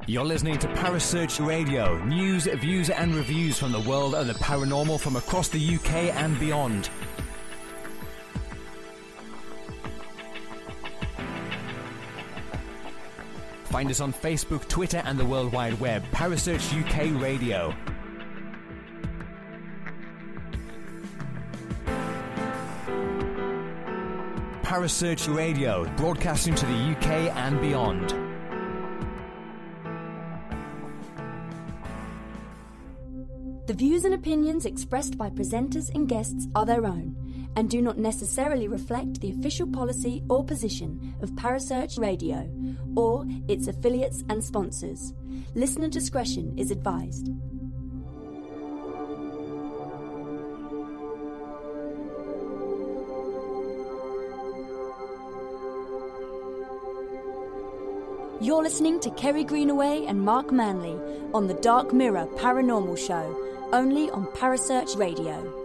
You're listening to Parasearch Radio, news, views and reviews from the world of the paranormal from across the UK and beyond. Find us on Facebook, Twitter and the World Wide Web. Parasearch UK Radio. Parasearch Radio, broadcasting to the UK and beyond. The views and opinions expressed by presenters and guests are their own and do not necessarily reflect the official policy or position of Parasearch Radio or its affiliates and sponsors. Listener discretion is advised. You're listening to Kerry Greenaway and Mark Manley on the Dark Mirror Paranormal Show, only on Parasearch Radio.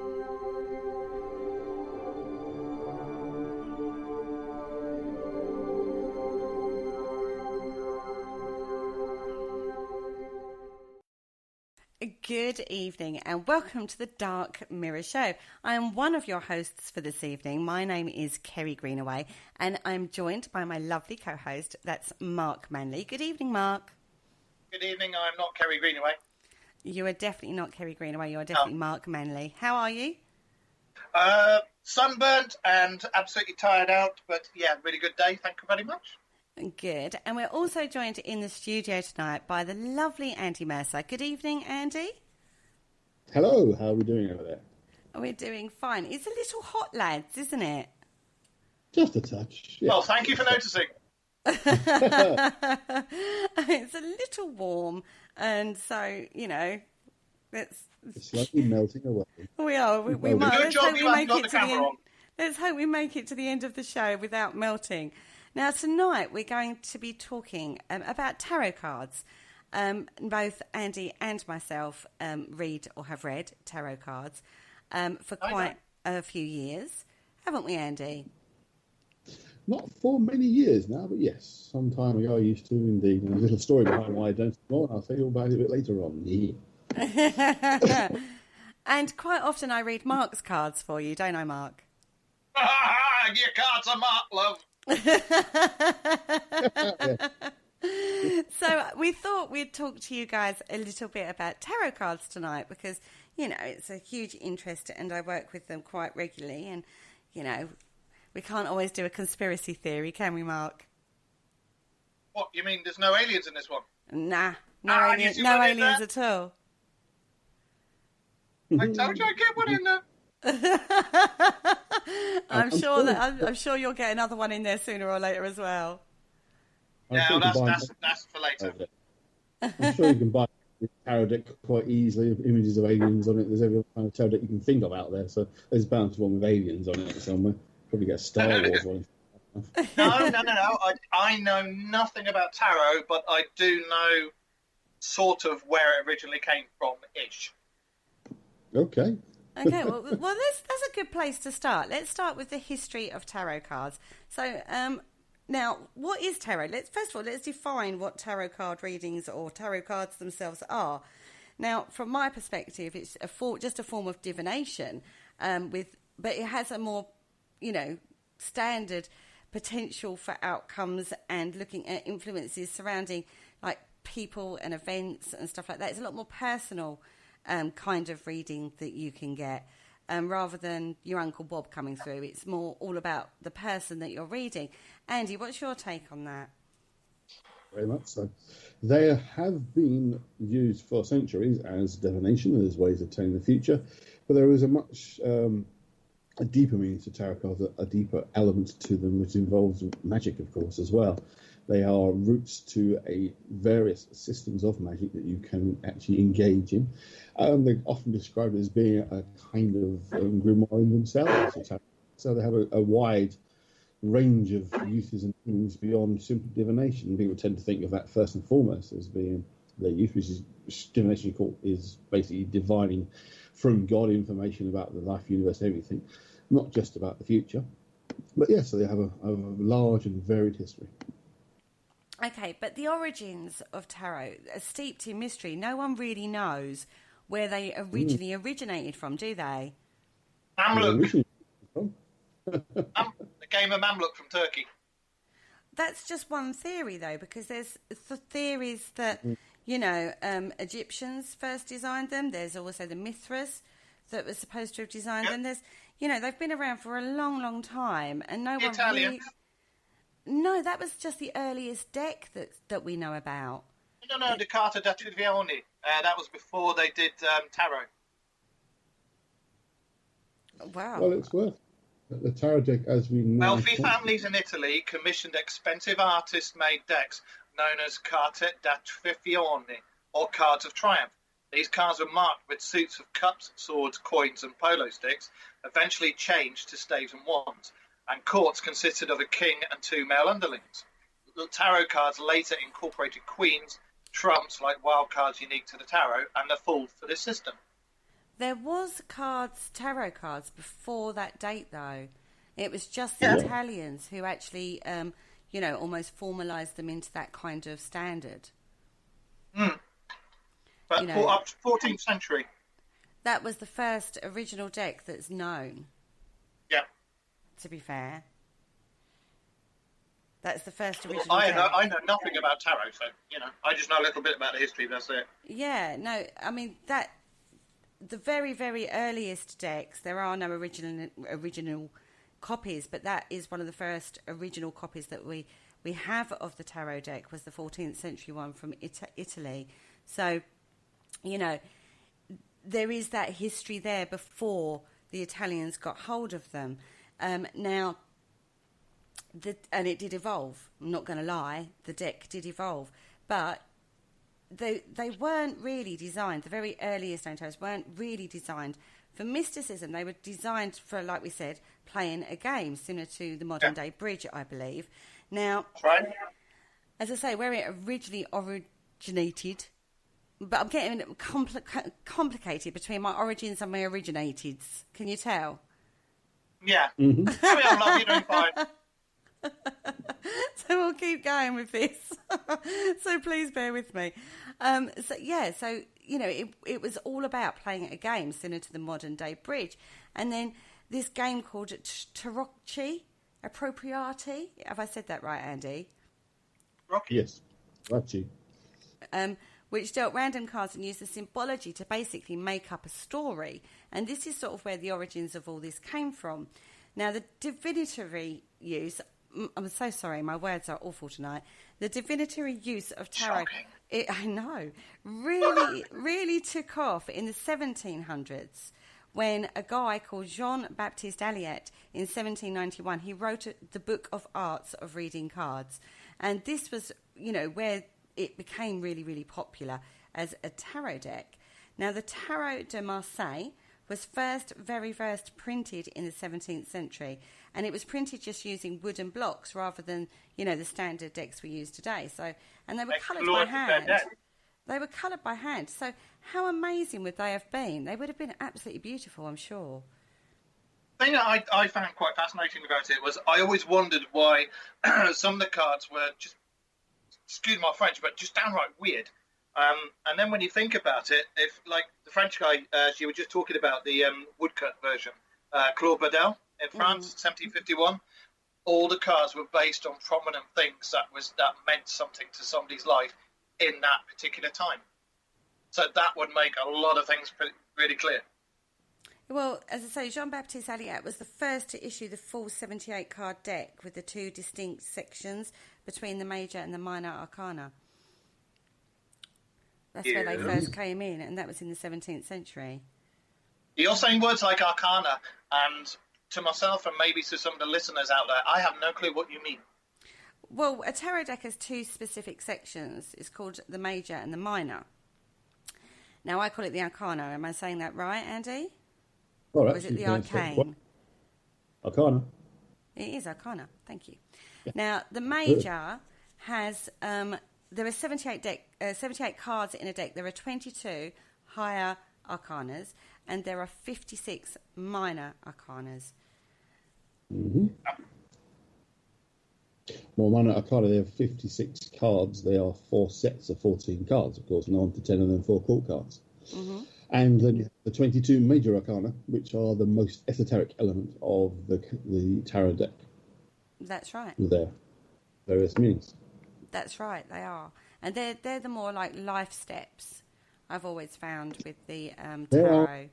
Good evening and welcome to the Dark Mirror Show. I am one of your hosts for this evening. My name is Kerry Greenaway and I'm joined by my lovely co-host, that's Mark Manley. Good evening, Mark. Good evening, I'm not Kerry Greenaway. You are definitely not Kerry Greenaway, you are definitely Mark Manley. How are you? Sunburnt and absolutely tired out, but yeah, really good day, thank you very much. Good. And we're also joined in the studio tonight by the lovely Andy Mercer. Good evening, Andy. Hello, how are we doing over there? We're doing fine. It's a little hot, lads, isn't it? Just a touch. Yeah. Well, thank you for noticing. It's a little warm, and so, you know, it's slightly melting away. We are. We might. Good job you haven't got the camera on. Let's hope we make it to the end of the show without melting. Now, tonight we're going to be talking about tarot cards. Both Andy and myself read or have read tarot cards for quite a few years. Haven't we, Andy? Not for many years now, but yes, some time ago I used to indeed. And there's a little story behind why I don't anymore, and I'll tell you all about it a bit later on. Yeah. And quite often I read Mark's cards for you, don't I, Mark? Your cards are Mark, love. So we thought we'd talk to you guys a little bit about tarot cards tonight because, you know, it's a huge interest and I work with them quite regularly and, you know, we can't always do a conspiracy theory, can we, Mark? What, you mean there's no aliens in this one? Nah, no aliens at all. I told you I'd get one in there. I'm sure you'll get another one in there sooner or later as well. No, that's for later. I'm sure you can buy a tarot deck quite easily, images of aliens on it. There's every kind of tarot deck you can think of out there, so there's bound to one with aliens on it somewhere. Probably get a Star Wars one. No. I know nothing about tarot, but I do know sort of where it originally came from, ish. Okay. Okay, well, that's a good place to start. Let's start with the history of tarot cards. So, now, what is tarot? First of all, let's define what tarot card readings or tarot cards themselves are. Now, from my perspective, it's just a form of divination, but it has a more, you know, standard potential for outcomes and looking at influences surrounding like people and events and stuff like that. It's a lot more personal kind of reading that you can get rather than your Uncle Bob coming through. It's more all about the person that you're reading. Andy, what's your take on that? Very much so. They have been used for centuries as divination, as ways of telling the future, but there is a much a deeper meaning to tarot cards, a deeper element to them, which involves magic, of course, as well. They are roots to various systems of magic that you can actually engage in. They're often described as being a kind of grimoire in themselves. So they have a wide range of uses and meanings beyond simple divination. People tend to think of that first and foremost as being their use, which divination is basically divining from God information about the life, universe, everything, not just about the future. But yes, so they have a large and varied history. Okay, but the origins of tarot are steeped in mystery. No one really knows where they originally originated from, do they? Mamluk. The game of Mamluk from Turkey. That's just one theory, though, because there's theories that, Egyptians first designed them. There's also the Mithras that was supposed to have designed them. There's, they've been around for a long, long time, and no one really... No, that was just the earliest deck that we know about. No, the Carta da Trivione. That was before they did tarot. Wow. Well, it's worth the tarot deck as we know. Wealthy families in Italy commissioned expensive artist-made decks known as Carta da Trivione, or Cards of Triumph. These cards were marked with suits of cups, swords, coins, and polo sticks, eventually changed to staves and wands, and courts consisted of a king and 2 male underlings. The tarot cards later incorporated queens, trumps like wild cards unique to the tarot, and the fool for this system. There was tarot cards before that date, though. It was just the Italians who actually, almost formalised them into that kind of standard. But up to 14th century. That was the first original deck that's known. Yeah. To be fair. That's the first original deck. Deck. I know nothing about tarot, so, I just know a little bit about the history, that's it. Yeah, no, I mean, the very, very earliest decks, there are no original copies, but that is one of the first original copies that we have of the tarot deck, was the 14th century one from Italy. So, there is that history there before the Italians got hold of them. Now, and it did evolve. I'm not going to lie, the deck did evolve, but they weren't really designed. The very earliest known tarots weren't really designed for mysticism. They were designed for, like we said, playing a game similar to the modern day bridge, I believe. Now, as I say, where it originally originated, but I'm getting complicated between my origins and my originateds. Can you tell? Yeah. Carry on, love, you're doing fine. So we'll keep going with this. So please bear with me. It was all about playing a game similar to the modern day bridge. And then this game called Tarocchi Appropriati. Have I said that right, Andy? Yes, Tarocchi. Which dealt random cards and used the symbology to basically make up a story. And this is sort of where the origins of all this came from. Now, the divinatory use... I'm so sorry, my words are awful tonight. The divinatory use of tarot... I know. Really took off in the 1700s when a guy called Jean-Baptiste Alliot in 1791, he wrote the Book of Arts of Reading Cards. And this was, where it became really, really popular as a tarot deck. Now, the Tarot de Marseille was very first printed in the 17th century, and it was printed just using wooden blocks rather than, the standard decks we use today. So, and they were coloured by hand. They were coloured by hand. So how amazing would they have been? They would have been absolutely beautiful, I'm sure. The thing that I found quite fascinating about it was I always wondered why some of the cards were just, excuse my French, but just downright weird. And then when you think about it, if like the French guy, you were just talking about the woodcut version, Claude Badel in France, 1751, all the cards were based on prominent things that meant something to somebody's life in that particular time. So that would make a lot of things really clear. Well, as I say, Jean-Baptiste Alliot was the first to issue the full 78-card deck with the 2 distinct sections between the major and the minor arcana. That's where they first came in, and that was in the 17th century. You're saying words like arcana, and to myself and maybe to some of the listeners out there, I have no clue what you mean. Well, a tarot deck has 2 specific sections. It's called the major and the minor. Now, I call it the arcana. Am I saying that right, Andy? Or is it the arcane? Arcana. It is arcana. Thank you. Yeah. Now, the major has there are 78 cards in a deck. There are 22 higher arcanas, and there are 56 minor arcanas. Mm-hmm. Well, minor arcana, there are 56 cards. They are 4 sets of 14 cards, of course, 9 to 10, and then 4 court cards. Mm-hmm. And then you have the 22 major arcana, which are the most esoteric element of the tarot deck. That's right. With their various meanings. That's right, they are. And they're the more like life steps I've always found with the tarot.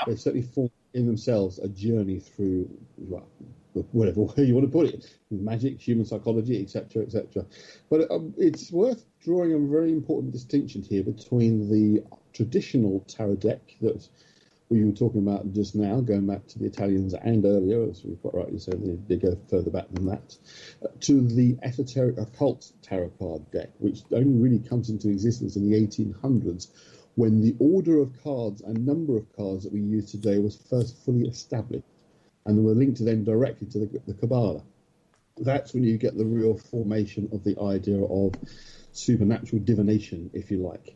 They certainly form in themselves a journey through, well, whatever way you want to put it, magic, human psychology, etc., etc. But it's worth drawing a very important distinction here between the traditional tarot deck that we were talking about just now, going back to the Italians and earlier, as we quite rightly said, they go further back than that, to the esoteric occult tarot card deck, which only really comes into existence in the 1800s, when the order of cards and number of cards that we use today was first fully established, and they were linked then directly to the Kabbalah. That's when you get the real formation of the idea of supernatural divination, if you like,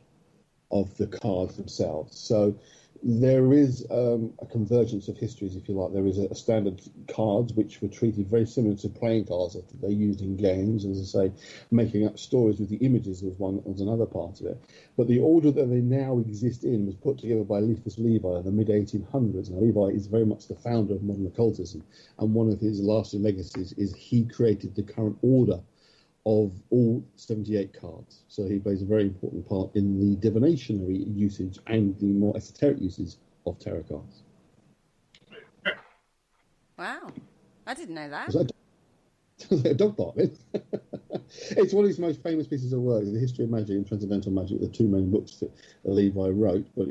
of the cards themselves. So there is a convergence of histories, if you like. There is a standard cards which were treated very similar to playing cards that they used in games, as I say, making up stories with the images was another part of it. But the order that they now exist in was put together by Eliphas Levi in the mid-1800s. Now, Levi is very much the founder of modern occultism, and one of his lasting legacies is he created the current order of all 78 cards. So he plays a very important part in the divinationary usage and the more esoteric uses of tarot cards. Wow. I didn't know that. Was that a dog bark? It's one of his most famous pieces of work, The History of Magic and Transcendental Magic, the two main books that Levi wrote. But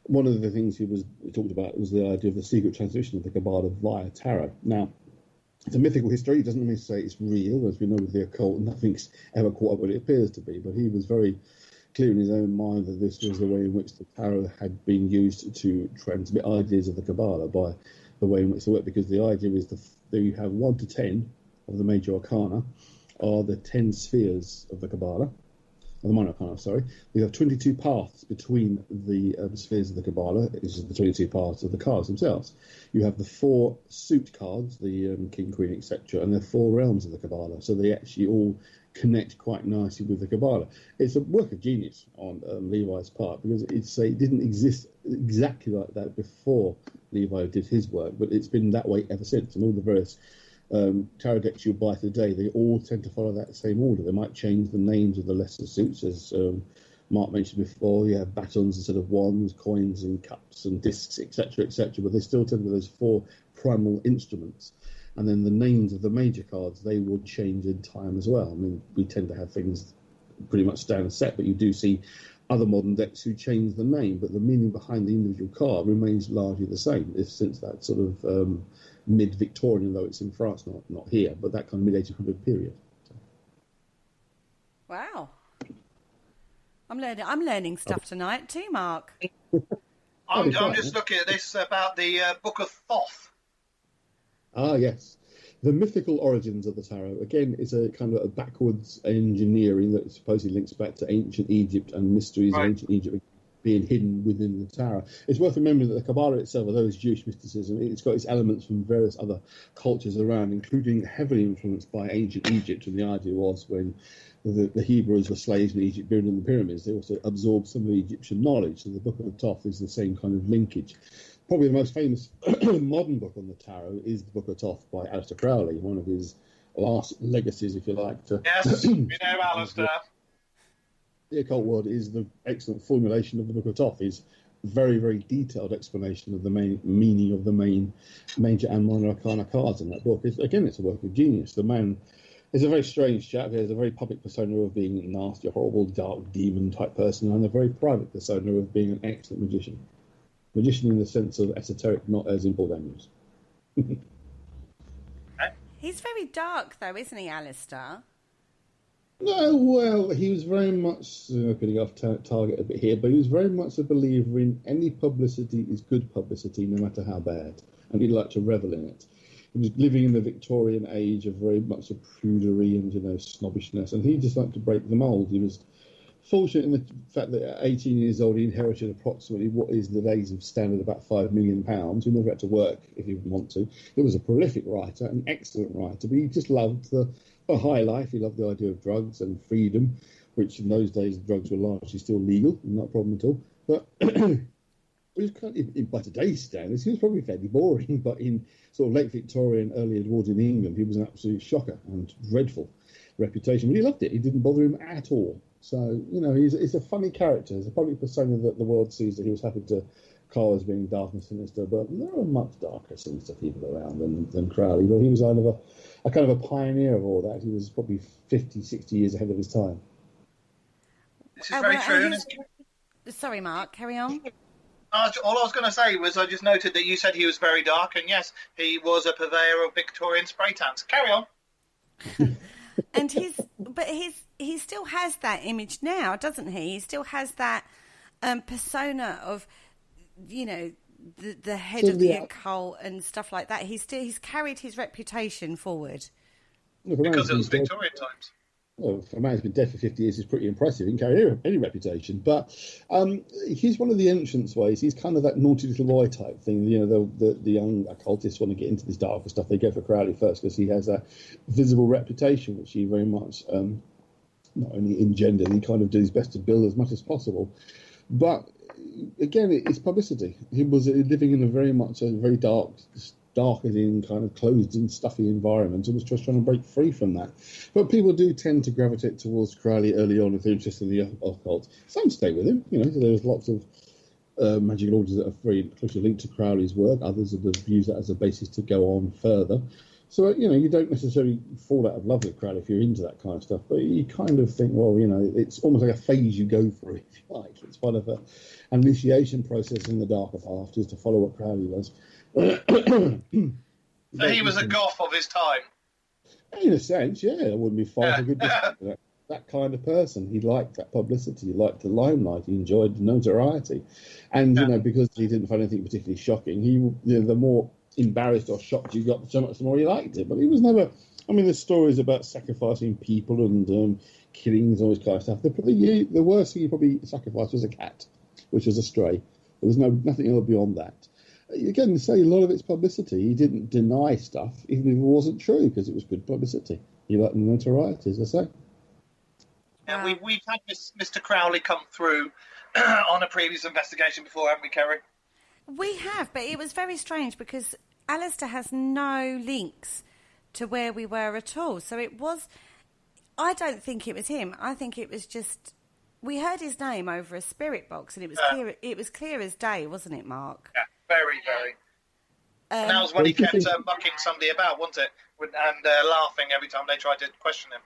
one of the things he talked about was the idea of the secret transmission of the Kabbalah via tarot. Now, it's a mythical history. It doesn't mean to say it's real. As we know with the occult, nothing's ever caught up what it appears to be. But he was very clear in his own mind that this was the way in which the tarot had been used to transmit ideas of the Kabbalah by the way in which it worked. Because the idea is that you have 1 to 10 of the major arcana are the 10 spheres of the Kabbalah. The minor arcana, sorry. We have 22 paths between the spheres of the Kabbalah. This is the 22 paths of the cards themselves. You have the 4 suit cards, the King, Queen, etc., and the 4 realms of the Kabbalah. So they actually all connect quite nicely with the Kabbalah. It's a work of genius on Levi's part, because it didn't exist exactly like that before Levi did his work, but it's been that way ever since. And all the various tarot decks you buy today, they all tend to follow that same order. They might change the names of the lesser suits, as Mark mentioned before. You have batons instead of wands, coins and cups and discs, etc., etc., but they still tend to be those 4 primal instruments. And then the names of the major cards, they will change in time as well. I mean, we tend to have things pretty much standard set, but you do see other modern decks who change the name, but the meaning behind the individual card remains largely the same, since that sort of mid-Victorian, though it's in France, not here, but that kind of mid-1800 period. So. Wow. I'm learning stuff tonight too, Mark. I'm just looking at this about the Book of Thoth. Ah, yes. The mythical origins of the tarot, again, is a kind of a backwards engineering that supposedly links back to ancient Egypt and mysteries of ancient Egypt being hidden within the tarot. It's worth remembering that the Kabbalah itself, although it's Jewish mysticism, it's got its elements from various other cultures around, including heavily influenced by ancient Egypt. And the idea was when the Hebrews were slaves in Egypt building the pyramids, they also absorbed some of the Egyptian knowledge. So the Book of Thoth is the same kind of linkage. Probably the most famous modern book on the tarot is the Book of Thoth by Aleister Crowley, one of his last legacies, if you like. Yes, we know Aleister. The occult world is the excellent formulation of the Book of Thoth. Is very, very detailed explanation of the main meaning of the main major and minor arcana cards in that book. It's a work of genius. The man is a very strange chap. He has a very public persona of being a nasty, horrible, dark demon type person, and a very private persona of being an excellent magician. Magician in the sense of esoteric, not as in Paul Daniels. He's very dark, though, isn't he, Alistair? No, well, he was very much, getting off target a bit here, but he was very much a believer in any publicity is good publicity, no matter how bad, and he liked to revel in it. was living in the Victorian age of very much of prudery and snobbishness, and he just liked to break the mould. He was fortunate in the fact that at 18 years old he inherited approximately what is the days of standard about £5 million. He never had to work if he didn't want to. He was a prolific writer, an excellent writer, but he just loved the high life. He loved the idea of drugs and freedom, which in those days drugs were largely still legal, not a problem at all. But it was kind of, by today's standards, he was probably fairly boring, but in sort of late Victorian, early Edwardian England, he was an absolute shocker and dreadful reputation. But he loved it. It didn't bother him at all. So, he's a funny character. He's a public persona that the world sees that he was happy to call as being dark and sinister, but there are much darker, sinister people around than Crowley. But he was kind of a pioneer of all that. He was probably 50, 60 years ahead of his time. This is very true. Sorry, Mark, carry on. All I was going to say was I just noted that you said he was very dark, and yes, he was a purveyor of Victorian spray tans. Carry on. And he still has that image now, doesn't he? He still has that persona of, the head of the occult and stuff like that. He's carried his reputation forward. Because it was Victorian times. Well, for a man who's been dead for 50 years, is pretty impressive. He can carry any reputation. But he's one of the entrance ways. He's kind of that naughty little boy type thing. The young occultists want to get into this darker stuff. They go for Crowley first because he has a visible reputation, which he very much not only engendered, he kind of did his best to build as much as possible. But again, it's publicity. He was living in a very dark as in kind of closed and stuffy environment, and was just trying to break free from that. But people do tend to gravitate towards Crowley early on if they're interested in the occult. Some stay with him. There's lots of magical orders that are very closely linked to Crowley's work. Others have used that as a basis to go on further. So, you don't necessarily fall out of love with Crowley if you're into that kind of stuff, but you kind of think, well, it's almost like a phase you go through, if you like. It's part of an initiation process in the darker path, just to follow what Crowley was. So he was a goth of his time. In a sense, yeah. It wouldn't be far from a good distance. That kind of person. He liked that publicity. He liked the limelight. He enjoyed the notoriety. And, because he didn't find anything particularly shocking, the more embarrassed or shocked you got, so much the more you liked it. But he was never... there's stories about sacrificing people and killings and all this kind of stuff. The worst thing he probably sacrificed was a cat, which was a stray. There was nothing else beyond that. Again, say a lot of it's publicity. He didn't deny stuff, even if it wasn't true, because it was good publicity. He liked the notoriety, as I say. Yeah, we've had Mr. Crowley come through on a previous investigation before, haven't we, Kerry? We have, but it was very strange because Alistair has no links to where we were at all. So it was... I don't think it was him. I think it was just... We heard his name over a spirit box, and it was clear. It was clear as day, wasn't it, Mark? Yeah, very, very. And that was when he kept mucking somebody about, wasn't it? And laughing every time they tried to question him.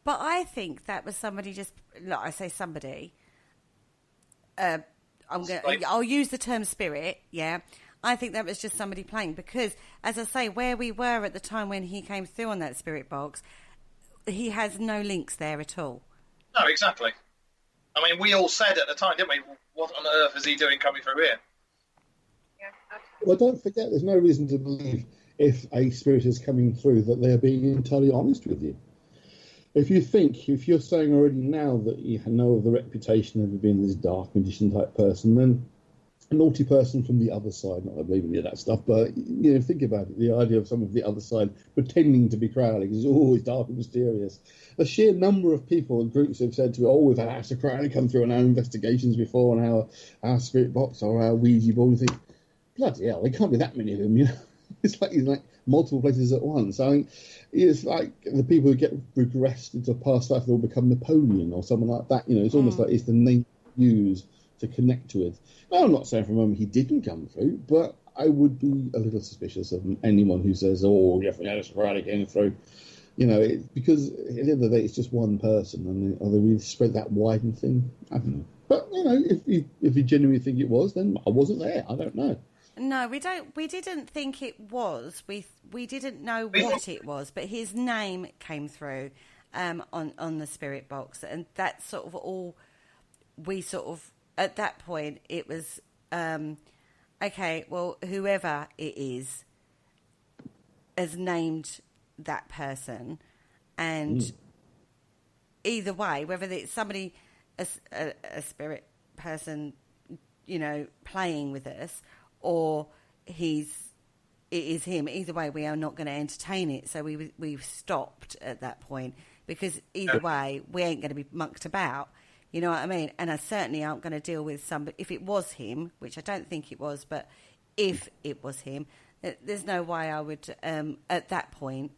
But I think that was somebody just... Like I say somebody... I'll use the term spirit, yeah. I think that was just somebody playing because, as I say, where we were at the time when he came through on that spirit box, he has no links there at all. No, exactly. We all said at the time, didn't we? What on earth is he doing coming through here? Yeah, absolutely. Well, don't forget, there's no reason to believe if a spirit is coming through that they're being entirely honest with you. If you're saying already now that you know of the reputation of being this dark magician type person, then a naughty person from the other side, not that I believe in any of that stuff, but think about it, the idea of someone from the other side pretending to be Crowley, because it's always dark and mysterious. The sheer number of people and groups have said to me, we've had Alistair Crowley come through on our investigations before, and our spirit box or our Ouija board, and you think, bloody hell, there can't be that many of them, It's like he's like multiple places at once. It's like the people who get regressed into a past life, they'll become Napoleon or someone like that. It's almost like it's the name used to connect with. Now, I'm not saying for a moment he didn't come through, but I would be a little suspicious of anyone who says, definitely Alistair Crowley came through. Because at the end of the day, it's just one person, and are they really spread that wide and thin? I don't know. But, if you genuinely think it was, then I wasn't there. I don't know. No, we don't. We didn't think it was. We didn't know what it was, but his name came through on the spirit box, and that's sort of all. We sort of at that point it was okay. Well, whoever it is, has named that person, and either way, whether it's somebody, a spirit person, playing with us, or it is him. Either way, we are not going to entertain it. So we've stopped at that point, because either way, we ain't going to be mucked about. You know what I mean? And I certainly aren't going to deal with somebody. If it was him, which I don't think it was, but if it was him, there's no way I would, at that point,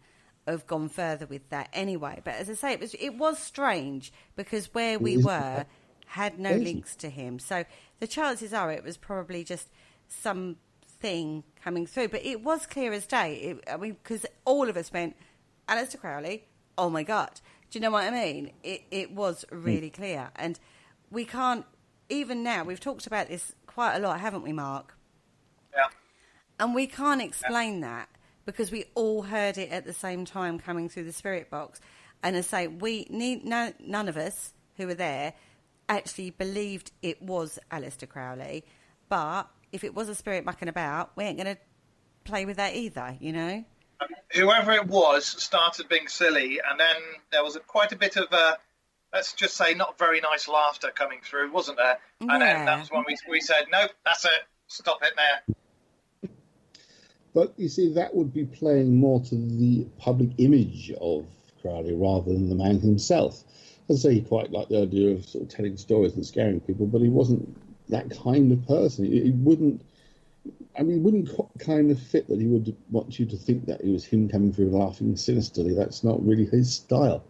have gone further with that anyway. But as I say, it was strange, because where we were had no links to him. So the chances are it was probably just something coming through. But it was clear as day. Because all of us went, Aleister Crowley, oh my God. Do you know what I mean? It was really clear. And we can't, even now, we've talked about this quite a lot, haven't we, Mark? Yeah. And we can't explain that, because we all heard it at the same time coming through the spirit box. And as I say, none of us who were there actually believed it was Aleister Crowley. But if it was a spirit mucking about, we ain't going to play with that either, Whoever it was started being silly, and then there was quite a bit of, let's just say, not very nice laughter coming through, wasn't there? And then that was when we said, nope, that's it, stop it there. But you see, that would be playing more to the public image of Crowley rather than the man himself. As I say, he quite liked the idea of sort of telling stories and scaring people, but he wasn't that kind of person. He wouldn't kind of fit that he would want you to think that it was him coming through laughing sinisterly. That's not really his style.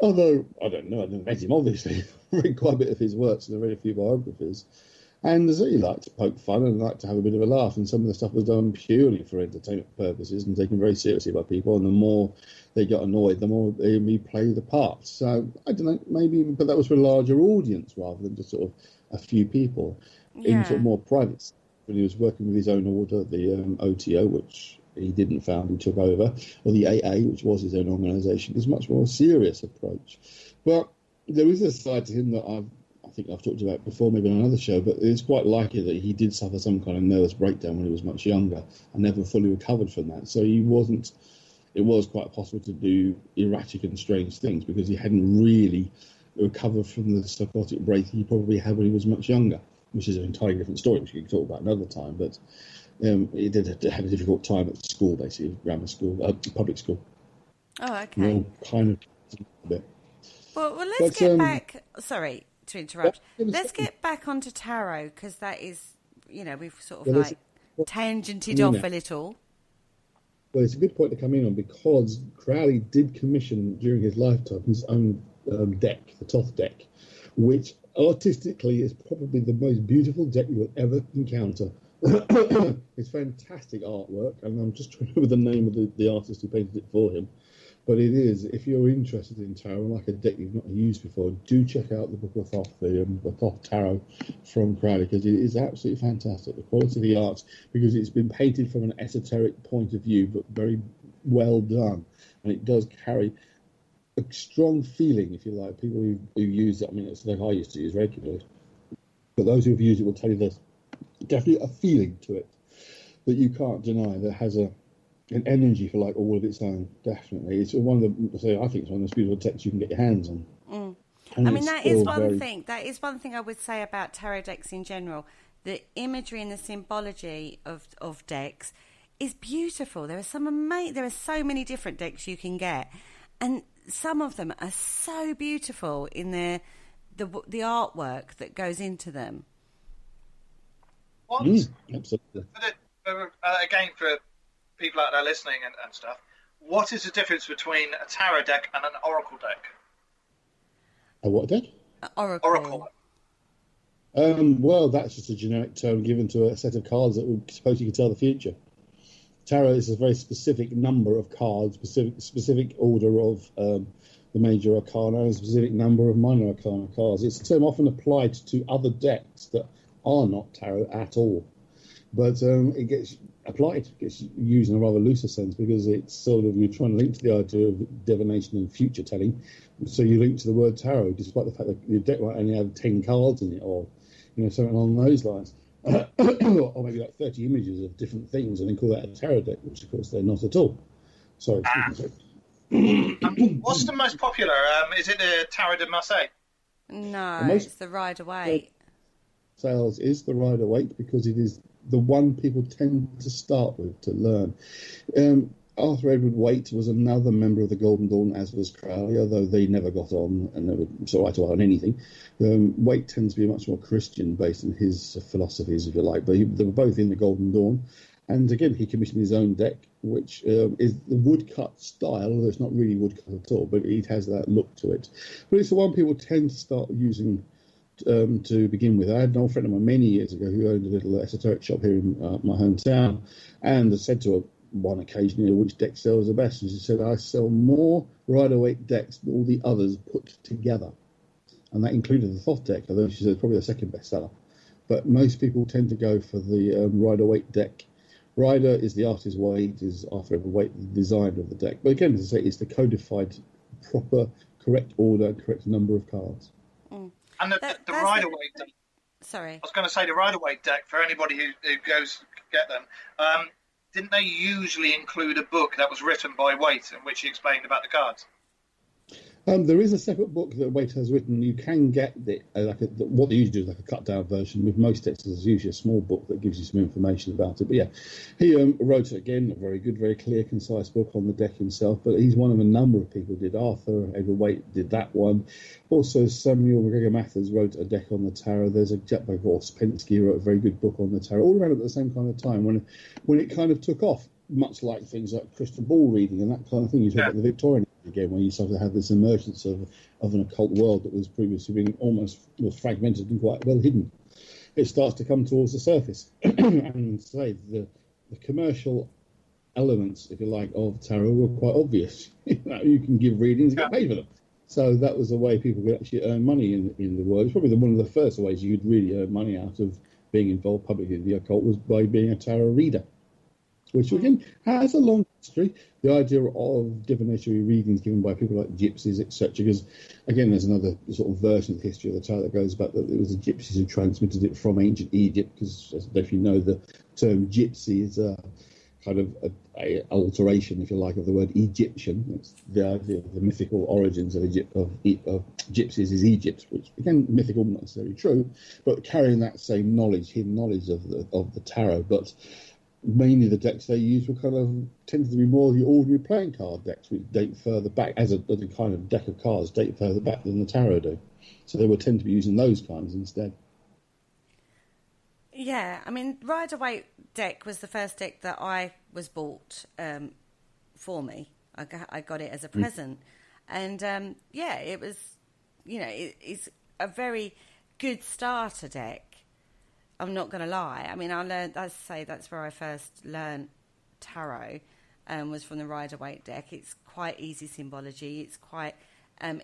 Although, I don't know, I never met him, obviously. I read quite a bit of his works and I read a few biographies. And as he liked to poke fun and liked to have a bit of a laugh, and some of the stuff was done purely for entertainment purposes and taken very seriously by people, and the more they got annoyed, the more they replay the parts. So, I don't know, maybe, but that was for a larger audience rather than just sort of a few people in sort of more private. When he was working with his own order, the OTO, which he didn't found, he took over, or the AA, which was his own organisation, is a much more serious approach. But there is a side to him that I think I've talked about before, maybe on another show, but it's quite likely that he did suffer some kind of nervous breakdown when he was much younger and never fully recovered from that. So it was quite possible to do erratic and strange things because he hadn't really recovered from the psychotic break he probably had when he was much younger, which is an entirely different story, which we can talk about another time. But he did have a difficult time at school, basically, grammar school, public school. Oh, okay. Kind of a bit. Well, let's get back. Sorry to interrupt. Let's get back onto tarot, because that is, we've sort of tangented off a little. Well, it's a good point to come in on, because Crowley did commission during his lifetime his own deck, the Thoth deck, which artistically is probably the most beautiful deck you will ever encounter. It's fantastic artwork, and I'm just trying to remember the name of the artist who painted it for him. But it is, if you're interested in tarot and like a deck you've not used before, do check out the Book of Thoth, the Thoth Tarot from Crowley, because it is absolutely fantastic. The quality of the art, because it's been painted from an esoteric point of view, but very well done. And it does carry a strong feeling, if you like. People who use it, I mean, it's like I used to use regularly. But those who have used it will tell you there's definitely a feeling to it that you can't deny, that has an energy for like all of its own. Definitely, it's one of the. I think it's one of the most beautiful texts you can get your hands on. I mean, that is one thing. That is one thing I would say about tarot decks in general. The imagery and the symbology of decks is beautiful. There are so many different decks you can get, and some of them are so beautiful in the artwork that goes into them. Absolutely. Again, for people out there listening and stuff, what is the difference between a tarot deck and an oracle deck? A what deck? Oracle. Well, that's just a generic term given to a set of cards that will suppose you can tell the future. Tarot is a very specific number of cards, specific order of the major arcana, and a specific number of minor arcana cards. It's a term often applied to other decks that are not tarot at all. But it gets applied, gets used in a rather looser sense, because it's sort of, you're trying to link to the idea of divination and future telling. So you link to the word tarot, despite the fact that your deck might only have 10 cards in it, or something along those lines. or maybe like 30 images of different things, and then call that a tarot deck, which of course they're not at all. Sorry. And what's the most popular? Is it the Tarot de Marseille? No, most- it's the Rider-Waite. Sales is the Rider-Waite because it is the one people tend to start with to learn. Arthur Edward Waite was another member of the Golden Dawn, as was Crowley, although they never got on and never saw eye to eye on anything. Waite tends to be much more Christian based on his philosophies, if you like, but they were both in the Golden Dawn. And again, he commissioned his own deck, which is the woodcut style, although it's not really woodcut at all, but it has that look to it. But it's the one people tend to start using to begin with. I had an old friend of mine many years ago who owned a little esoteric shop here in my hometown, and I said to her one occasion, which deck sells the best? And she said, I sell more Rider-Waite decks than all the others put together. And that included the Thoth deck, although she said it's probably the second bestseller. But most people tend to go for the Rider-Waite deck. Rider is the artist Waite, is Arthur Edward Waite, the designer of the deck. But again, as I say, it's the codified, proper, correct order, correct number of cards. Mm. And the Rider-Waite deck. Sorry. I was going to say the Rider-Waite deck, for anybody who goes to get them, didn't they usually include a book that was written by Waite in which he explained about the cards? There is a separate book that Waite has written. You can get it, what they usually do is like a cut-down version. With most texts, there's usually a small book that gives you some information about it. But yeah, he wrote, again, a very good, very clear, concise book on the deck himself. But he's one of a number of people who did. Arthur Edward Waite did that one. Also, Samuel McGregor Mathers wrote a deck on the tarot. There's a chap by Ross Pensky who wrote a very good book on the tarot, all around at the same kind of time when it kind of took off, much like things like crystal ball reading and that kind of thing. You talk about the Victorian again, when you sort of had this emergence of an occult world that was previously being almost fragmented and quite well hidden. It starts to come towards the surface. And say the commercial elements, if you like, of tarot were quite obvious. You can give readings and get paid for them. So that was the way people could actually earn money in the world. It's probably one of the first ways you could really earn money out of being involved publicly in the occult was by being a tarot reader, which again has a long history. The idea of divinatory readings given by people like gypsies, etc. Because again, there's another sort of version of the history of the tarot that goes back that it was the gypsies who transmitted it from ancient Egypt. Because if you know, the term gypsy is a kind of a alteration, if you like, of the word Egyptian. It's the idea of the mythical origins of gypsies is Egypt, which again mythical, not necessarily true, but carrying that same knowledge, hidden knowledge of the tarot, but mainly the decks they used were tended to be more the ordinary playing card decks, which date further back, as a kind of deck of cards date further back than the tarot do. So they would tend to be using those kinds instead. Yeah, I mean, Rider-Waite deck was the first deck that I was bought for me. I got it as a present. And, it was, it's a very good starter deck. I'm not going to lie. I mean, that's where I first learned tarot, was from the Rider-Waite deck. It's quite easy symbology. It's quite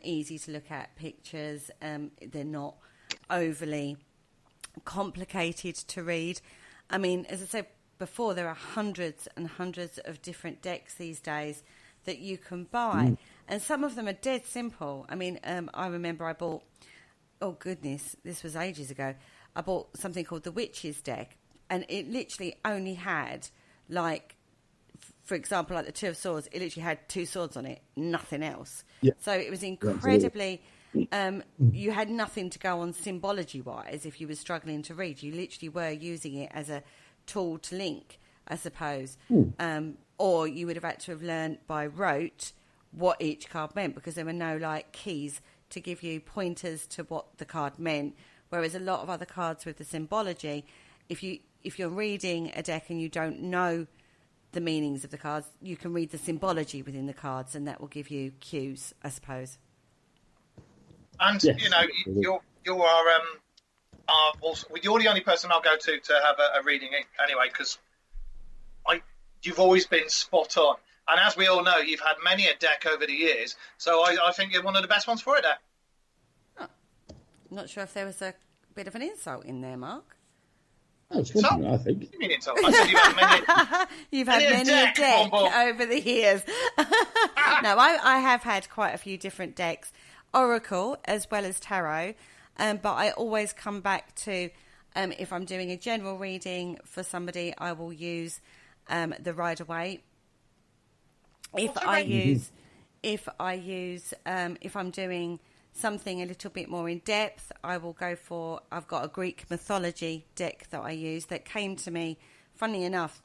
easy to look at pictures. They're not overly complicated to read. I mean, as I said before, there are hundreds and hundreds of different decks these days that you can buy. And some of them are dead simple. I mean, I remember I bought, oh goodness, this was ages ago, I bought something called the Witches deck, and it literally only had, like, for example, like the Two of Swords, it literally had two swords on it, nothing else. Yeah. So it was incredibly, you had nothing to go on symbology-wise if you were struggling to read. You literally were using it as a tool to link, I suppose. Or you would have had to have learned by rote what each card meant, because there were no, like, keys to give you pointers to what the card meant. Whereas a lot of other cards with the symbology, if you're reading a deck and you don't know the meanings of the cards, you can read the symbology within the cards, and that will give you cues, I suppose. And yes, you are also, you're the only person I'll go to have a reading anyway, because you've always been spot on. And as we all know, you've had many a deck over the years, so I think you're one of the best ones for it there. I'm not sure if there was a bit of an insult in there, Mark. Oh, it's something, I think. You mean insult? I said you've had many a deck over the years. No, I have had quite a few different decks, Oracle as well as Tarot, but I always come back to If I'm doing a general reading for somebody, I will use the Rider-Waite. If I'm doing something a little bit more in depth, I will go for, I've got a Greek mythology deck that I use that came to me, funny enough,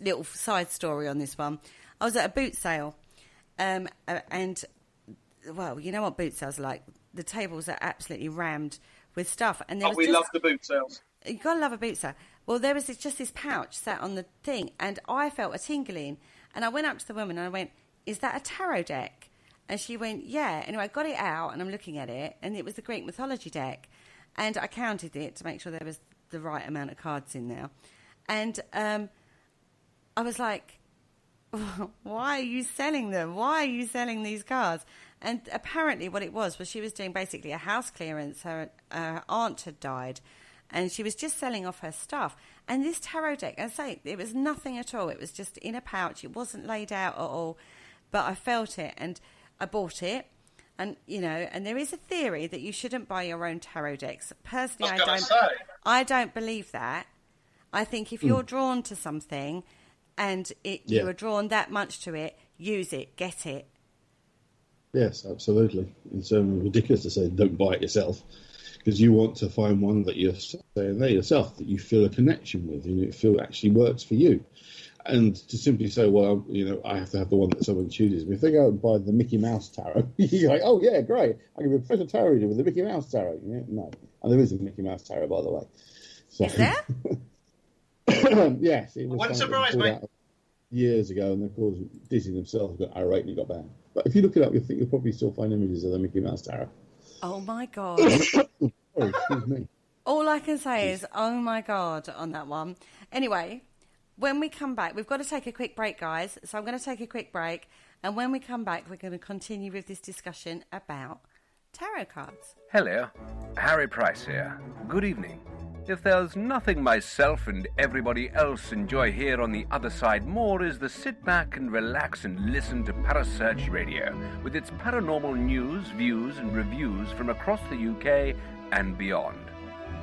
little side story on this one. I was at a boot sale, and, well, you know what boot sales are like. The tables are absolutely rammed with stuff. And there was love the boot sales. You got to love a boot sale. Well, there was just this pouch sat on the thing, and I felt a tingling. And I went up to the woman and I went, "Is that a tarot deck?" And she went, "Yeah." Anyway, I got it out and I'm looking at it, and it was the Greek mythology deck. And I counted it to make sure there was the right amount of cards in there. And I was like, "Why are you selling them? Why are you selling these cards?" And apparently what it was she was doing basically a house clearance. Her aunt had died, and she was just selling off her stuff. And this tarot deck, I say, it was nothing at all. It was just in a pouch. It wasn't laid out at all. But I felt it, and I bought it. And, you know, and there is a theory that you shouldn't buy your own tarot decks. Personally, I don't believe that. I think if you're drawn to something and you are drawn that much to it, use it, get it. Yes, absolutely. It's ridiculous to say don't buy it yourself, because you want to find one that you're saying there yourself, that you feel a connection with, and you feel actually works for you. And to simply say, well, you know, I have to have the one that someone chooses. If they go out and buy the Mickey Mouse tarot, you're like, oh yeah, great, I can be a professional tarot reader with the Mickey Mouse tarot. Yeah, no, and there is a Mickey Mouse tarot, by the way. So, is there? Yes, it was. Wouldn't surprise me. Years ago, and of course Disney themselves got irate and it got banned. But if you look it up, you'll probably still find images of the Mickey Mouse tarot. Oh my God. Sorry, excuse me. All I can say is, oh my God, on that one. Anyway, when we come back, we've got to take a quick break, guys. So I'm going to take a quick break. And when we come back, we're going to continue with this discussion about tarot cards. Hello, Harry Price here. Good evening. If there's nothing myself and everybody else enjoy here on the other side more is the sit back and relax and listen to Parasearch Radio with its paranormal news, views and reviews from across the UK and beyond.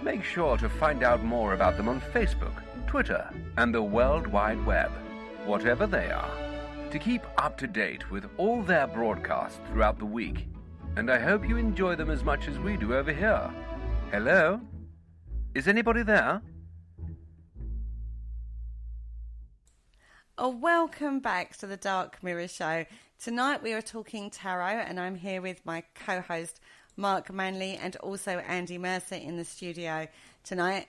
Make sure to find out more about them on Facebook, Twitter and the World Wide Web, whatever they are, to keep up to date with all their broadcasts throughout the week. And I hope you enjoy them as much as we do over here. Hello? Is anybody there? Oh, welcome back to the Dark Mirror Show. Tonight we are talking tarot, and I'm here with my co-host Mark Manley and also Andy Mercer in the studio tonight.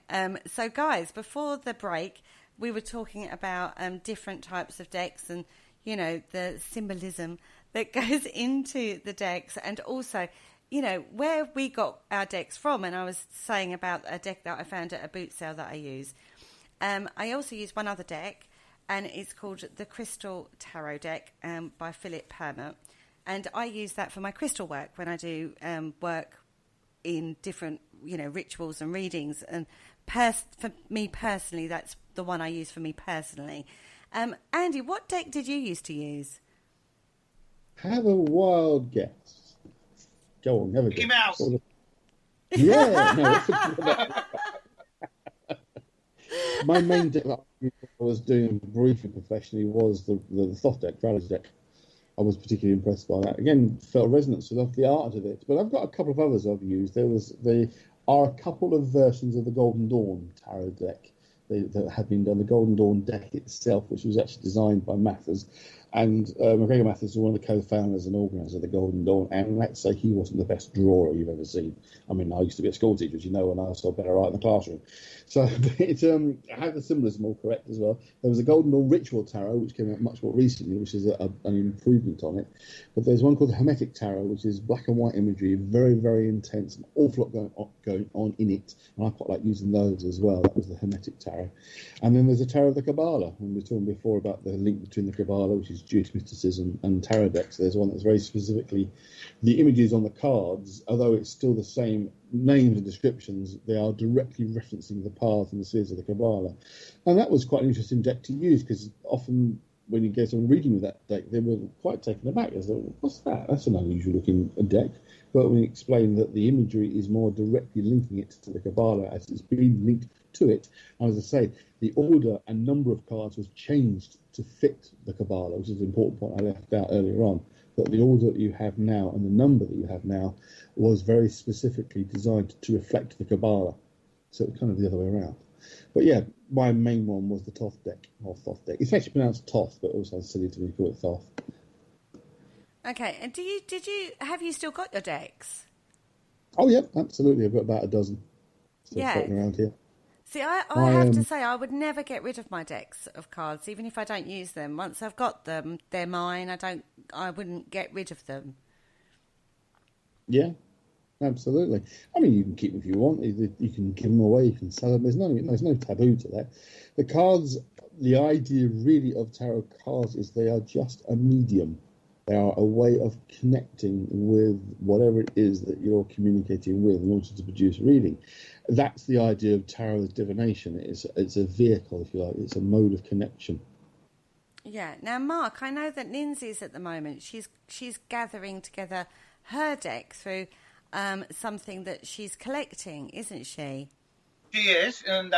So guys, before the break we were talking about different types of decks and, you know, the symbolism that goes into the decks, and also, you know, where we got our decks from. And I was saying about a deck that I found at a boot sale that I use. I also use one other deck, and it's called the Crystal Tarot Deck by Philip Permut. And I use that for my crystal work when I do work in different, you know, rituals and readings. And for me personally, that's the one I use for me personally. Andy, what deck did you used to use? Have a wild guess. Go on, have a Mickey guess. Mouse. Yeah. No, my main deck that I was doing briefly professionally was the Thoth deck, Crowler's deck. I was particularly impressed by that. Again, felt resonance with the art of it. But I've got a couple of others I've used. There are a couple of versions of the Golden Dawn tarot deck that have been done. The Golden Dawn deck itself, which was actually designed by Mathers. And McGregor Mathers is one of the co-founders and organisers of the Golden Dawn, and let's say he wasn't the best drawer you've ever seen. I mean, I used to be a school teacher, as you know, and I was still better right in the classroom. So I had the symbolism all correct as well. There was a Golden Dawn Ritual Tarot, which came out much more recently, which is an improvement on it. But there's one called the Hermetic Tarot, which is black and white imagery, very, very intense, an awful lot going on in it. And I quite like using those as well. That was the Hermetic Tarot. And then there's the Tarot of the Kabbalah. And we were talking before about the link between the Kabbalah, which is Jewish mysticism, and tarot decks. There's one that's very specifically the images on the cards, although it's still the same names and descriptions, they are directly referencing the paths and the spheres of the Kabbalah. And that was quite an interesting deck to use, because often when you get someone reading with that deck, they were quite taken aback. They thought, what's that? That's an unusual looking deck. but we explained that the imagery is more directly linking it to the Kabbalah as it's been linked to it. And as I say, the order and number of cards was changed to fit the Kabbalah, which is an important point I left out earlier on, that the order that you have now and the number that you have now was very specifically designed to reflect the Kabbalah. So it's kind of the other way around. But yeah, my main one was the Thoth deck, or Thoth deck. It's actually pronounced Toth, but it also sounds silly to me to call it Thoth. Okay, and have you still got your decks? Oh yeah, absolutely. I've got about a dozen still floating around here. See, I have to say, I would never get rid of my decks of cards, even if I don't use them. Once I've got them, they're mine. I wouldn't get rid of them. Yeah, absolutely. I mean, you can keep them if you want. You can give them away. You can sell them. There's no taboo to that. The cards, the idea really of tarot cards is they are just a medium. They are a way of connecting with whatever it is that you're communicating with in order to produce a reading. That's the idea of tarot as divination. It's a vehicle, if you like. It's a mode of connection. Yeah. Now, Mark, I know that Lindsay's at the moment. She's gathering together her deck through something that she's collecting, isn't she? She is, and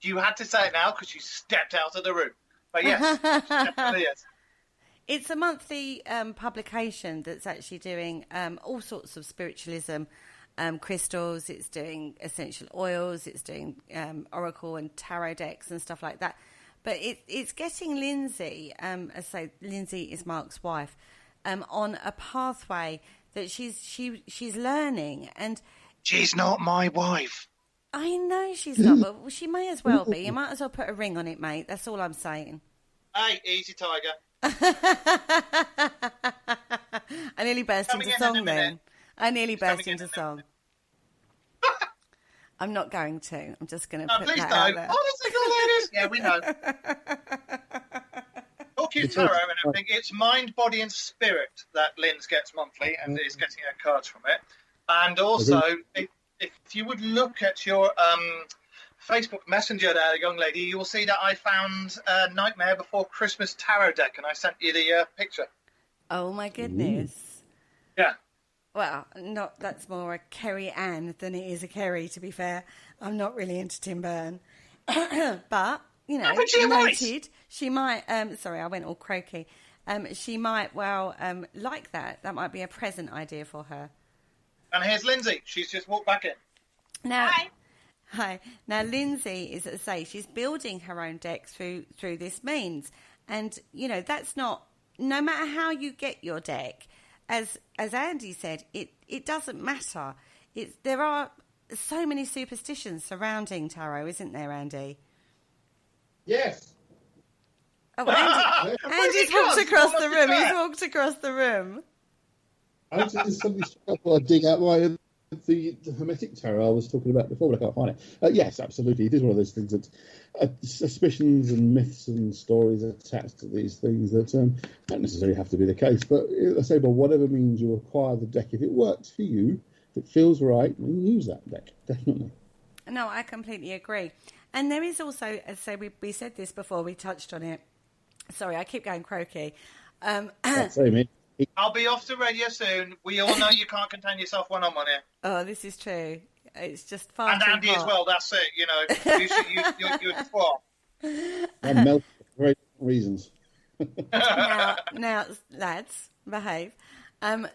you had to say it now because she stepped out of the room. But yes, she definitely is. It's a monthly publication that's actually doing all sorts of spiritualism, crystals. It's doing essential oils. It's doing oracle and tarot decks and stuff like that. But it's getting Lindsay, Lindsay is Mark's wife, on a pathway that she's learning. And she's not my wife. I know she's not, but she may as well be. You might as well put a ring on it, mate. That's all I'm saying. Hey, easy, Tiger. I nearly burst into song then. I nearly burst into song. I'm not going to. I'm just going to put that out there. Honestly, ladies. Yeah, we know. Talking tarot and everything, it's mind, body and spirit that Linz gets monthly and is getting her cards from it. And also, if you would look at your Facebook Messenger there, young lady, you will see that I found a Nightmare Before Christmas tarot deck, and I sent you the picture. Oh, my goodness. Yeah. Well, that's more a Kerry Ann than it is a Kerry, to be fair. I'm not really into Tim Burton. But, you know, noted, she might, sorry, I went all croaky. She might, like that. That might be a present idea for her. And here's Lindsay. She's just walked back in. Now, Hi. Now, Lindsay is, as I say, she's building her own deck through this means. And, you know, that's not, no matter how you get your deck, as Andy said, it doesn't matter. There are so many superstitions surrounding tarot, isn't there, Andy? Yes. Oh, Andy's walked across the room. He's walked across the room. I just suddenly I dig out the Hermetic tarot I was talking about before, but I can't find it. Yes, absolutely. It is one of those things that suspicions and myths and stories attached to these things that don't necessarily have to be the case. But I say, by whatever means you acquire the deck, if it works for you, if it feels right, then use that deck, definitely. No, I completely agree. And there is also, as I say, we said this before, we touched on it. Sorry, I keep going croaky. Sorry, mate. I'll be off to radio soon. We all know you can't contain yourself one-on-one here. Oh, this is true. It's just far and too Andy hot. as well, that's it, you know. You're a twat. I'm melting for very different reasons. now, lads, behave.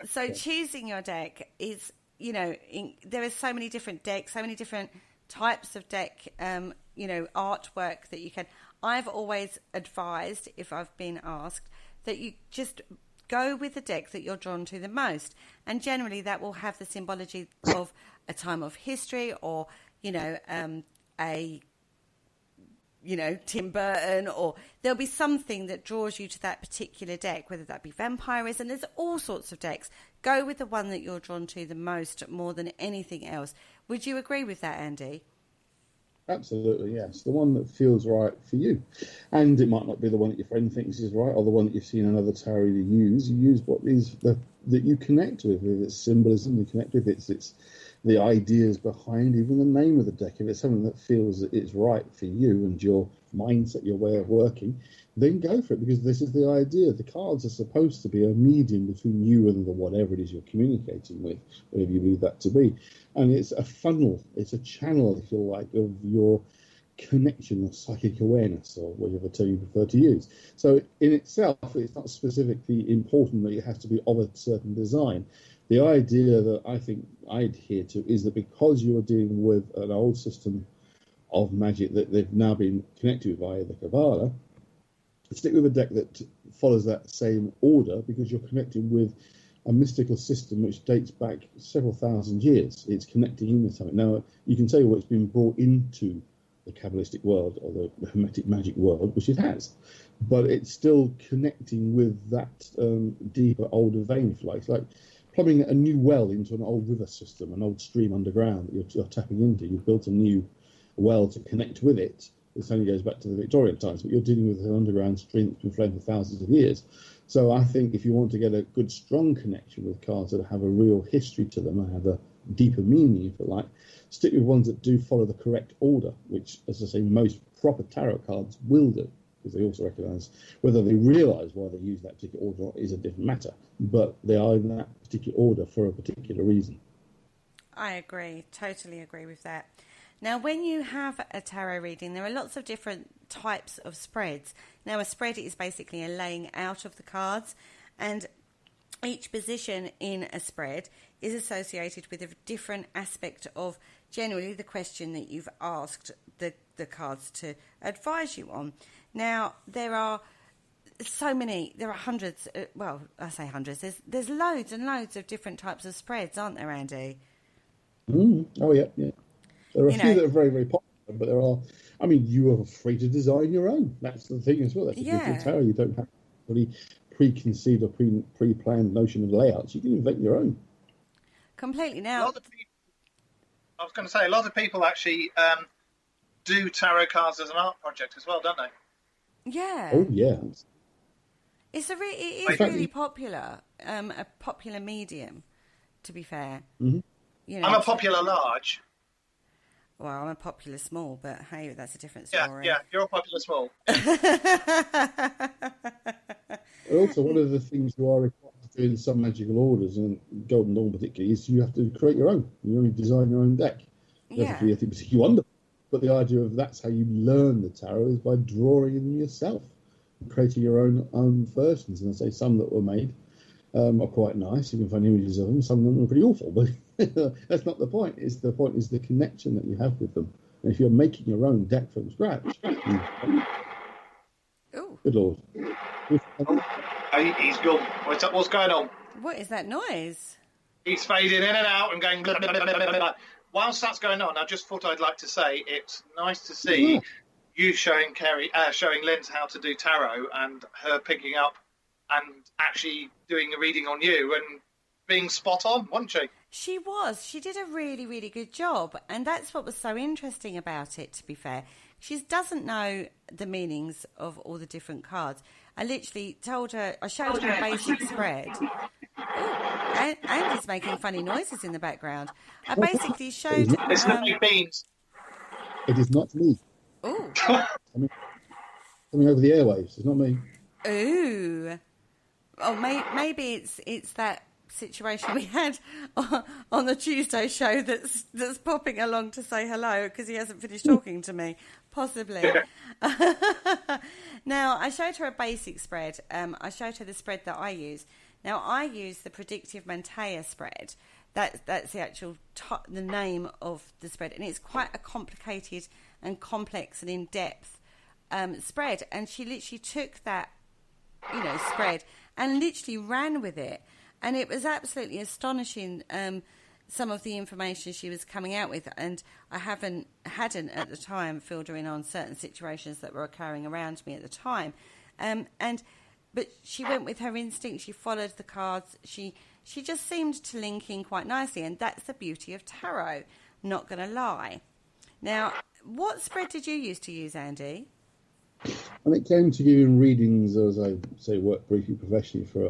So choosing your deck is, you know, there are so many different decks, so many different types of deck, you know, artwork that you can. I've always advised, if I've been asked, that you just go with the deck that you're drawn to the most. And generally that will have the symbology of a time of history or, you know, Tim Burton, or there'll be something that draws you to that particular deck, whether that be vampirism. There's all sorts of decks. Go with the one that you're drawn to the most more than anything else. Would you agree with that, Andy? Absolutely, yes. The one that feels right for you. And it might not be the one that your friend thinks is right or the one that you've seen another tarot use. You use what is that you connect with. If it's symbolism you connect with, it's the ideas behind even the name of the deck. If it's something that feels that it's right for you and your mindset, your way of working, then go for it, because this is the idea. The cards are supposed to be a medium between you and the whatever it is you're communicating with, whatever you believe that to be. And it's a funnel, it's a channel, if you like, of your connection or psychic awareness, or whatever term you prefer to use. So in itself, it's not specifically important that it has to be of a certain design. The idea that I think I adhere to is that because you are dealing with an old system of magic that they've now been connected with via the Kabbalah, stick with a deck that follows that same order, because you're connecting with a mystical system which dates back several thousand years. It's connecting in with something. Now, you can say, well, it's been brought into the Kabbalistic world or the Hermetic magic world, which it has, but it's still connecting with that deeper, older vein, if you like. It's like plumbing a new well into an old river system, an old stream underground that you're tapping into. You've built a new well to connect with it. This only goes back to the Victorian times, but you're dealing with an underground stream that's been flowing for thousands of years. So I think if you want to get a good, strong connection with cards that have a real history to them and have a deeper meaning, if you like, stick with ones that do follow the correct order, which, as I say, most proper tarot cards will do, because they also recognise whether they realise why they use that particular order or is a different matter, but they are in that particular order for a particular reason. I agree, totally agree with that. Now, when you have a tarot reading, there are lots of different types of spreads. Now, a spread is basically a laying out of the cards, and each position in a spread is associated with a different aspect of generally the question that you've asked the cards to advise you on. Now, there are so many, there are hundreds, well, I say hundreds, there's loads and loads of different types of spreads, aren't there, Andy? Oh, yeah. There are a few that are very, very popular, but there are, I mean, you are free to design your own. That's the thing as well. That's the beauty of tarot. You don't have any preconceived or pre-planned notion of layouts. You can invent your own. Completely. Now, I was going to say, a lot of people actually do tarot cards as an art project as well, don't they? Yeah. Oh, yeah. It is really popular, a popular medium, to be fair. Mm-hmm. You know, I'm a popular large. Well, I'm a popular small, but hey, that's a different story. Yeah, you're a popular small. Also, one of the things you are required to do in some magical orders, and Golden Dawn particularly, is you have to create your own. You only design your own deck. You have to be particularly wonderful. But the idea of that's how you learn the tarot is by drawing them yourself, and creating your own versions. And I say some that were made are quite nice. You can find images of them. Some of them are pretty awful, but that's not the point. The point is the connection that you have with them. And if you're making your own deck from scratch, good Lord. He's gone. What's going on? What is that noise? He's fading in and out and going blah, blah, blah, blah, blah. Whilst that's going on, I just thought I'd like to say it's nice to see you showing showing Linz how to do tarot, and her picking up and actually doing a reading on you and being spot on, wasn't she? She was. She did a really, really good job. And that's what was so interesting about it, to be fair. She doesn't know the meanings of all the different cards. I literally told her, I showed her a basic spread. Ooh, Andy's making funny noises in the background. I basically showed... It's not me beans. It is not me. Ooh. Coming over the airwaves. It's not me. Ooh. Oh, maybe it's that situation we had on the Tuesday show that's popping along to say hello because he hasn't finished talking to me, possibly. Now, I showed her a basic spread. I showed her the spread that I use. Now, I use the Predictive Mantea spread. That's the actual the name of the spread, and it's quite a complicated and complex and in-depth spread. And she literally took that, spread and literally ran with it. And it was absolutely astonishing, some of the information she was coming out with. And I hadn't at the time filled her in on certain situations that were occurring around me at the time. But she went with her instinct. She followed the cards. She just seemed to link in quite nicely. And that's the beauty of tarot, not going to lie. Now, what spread did you used to use, Andy? When it came to giving readings, as I say, worked briefly professionally for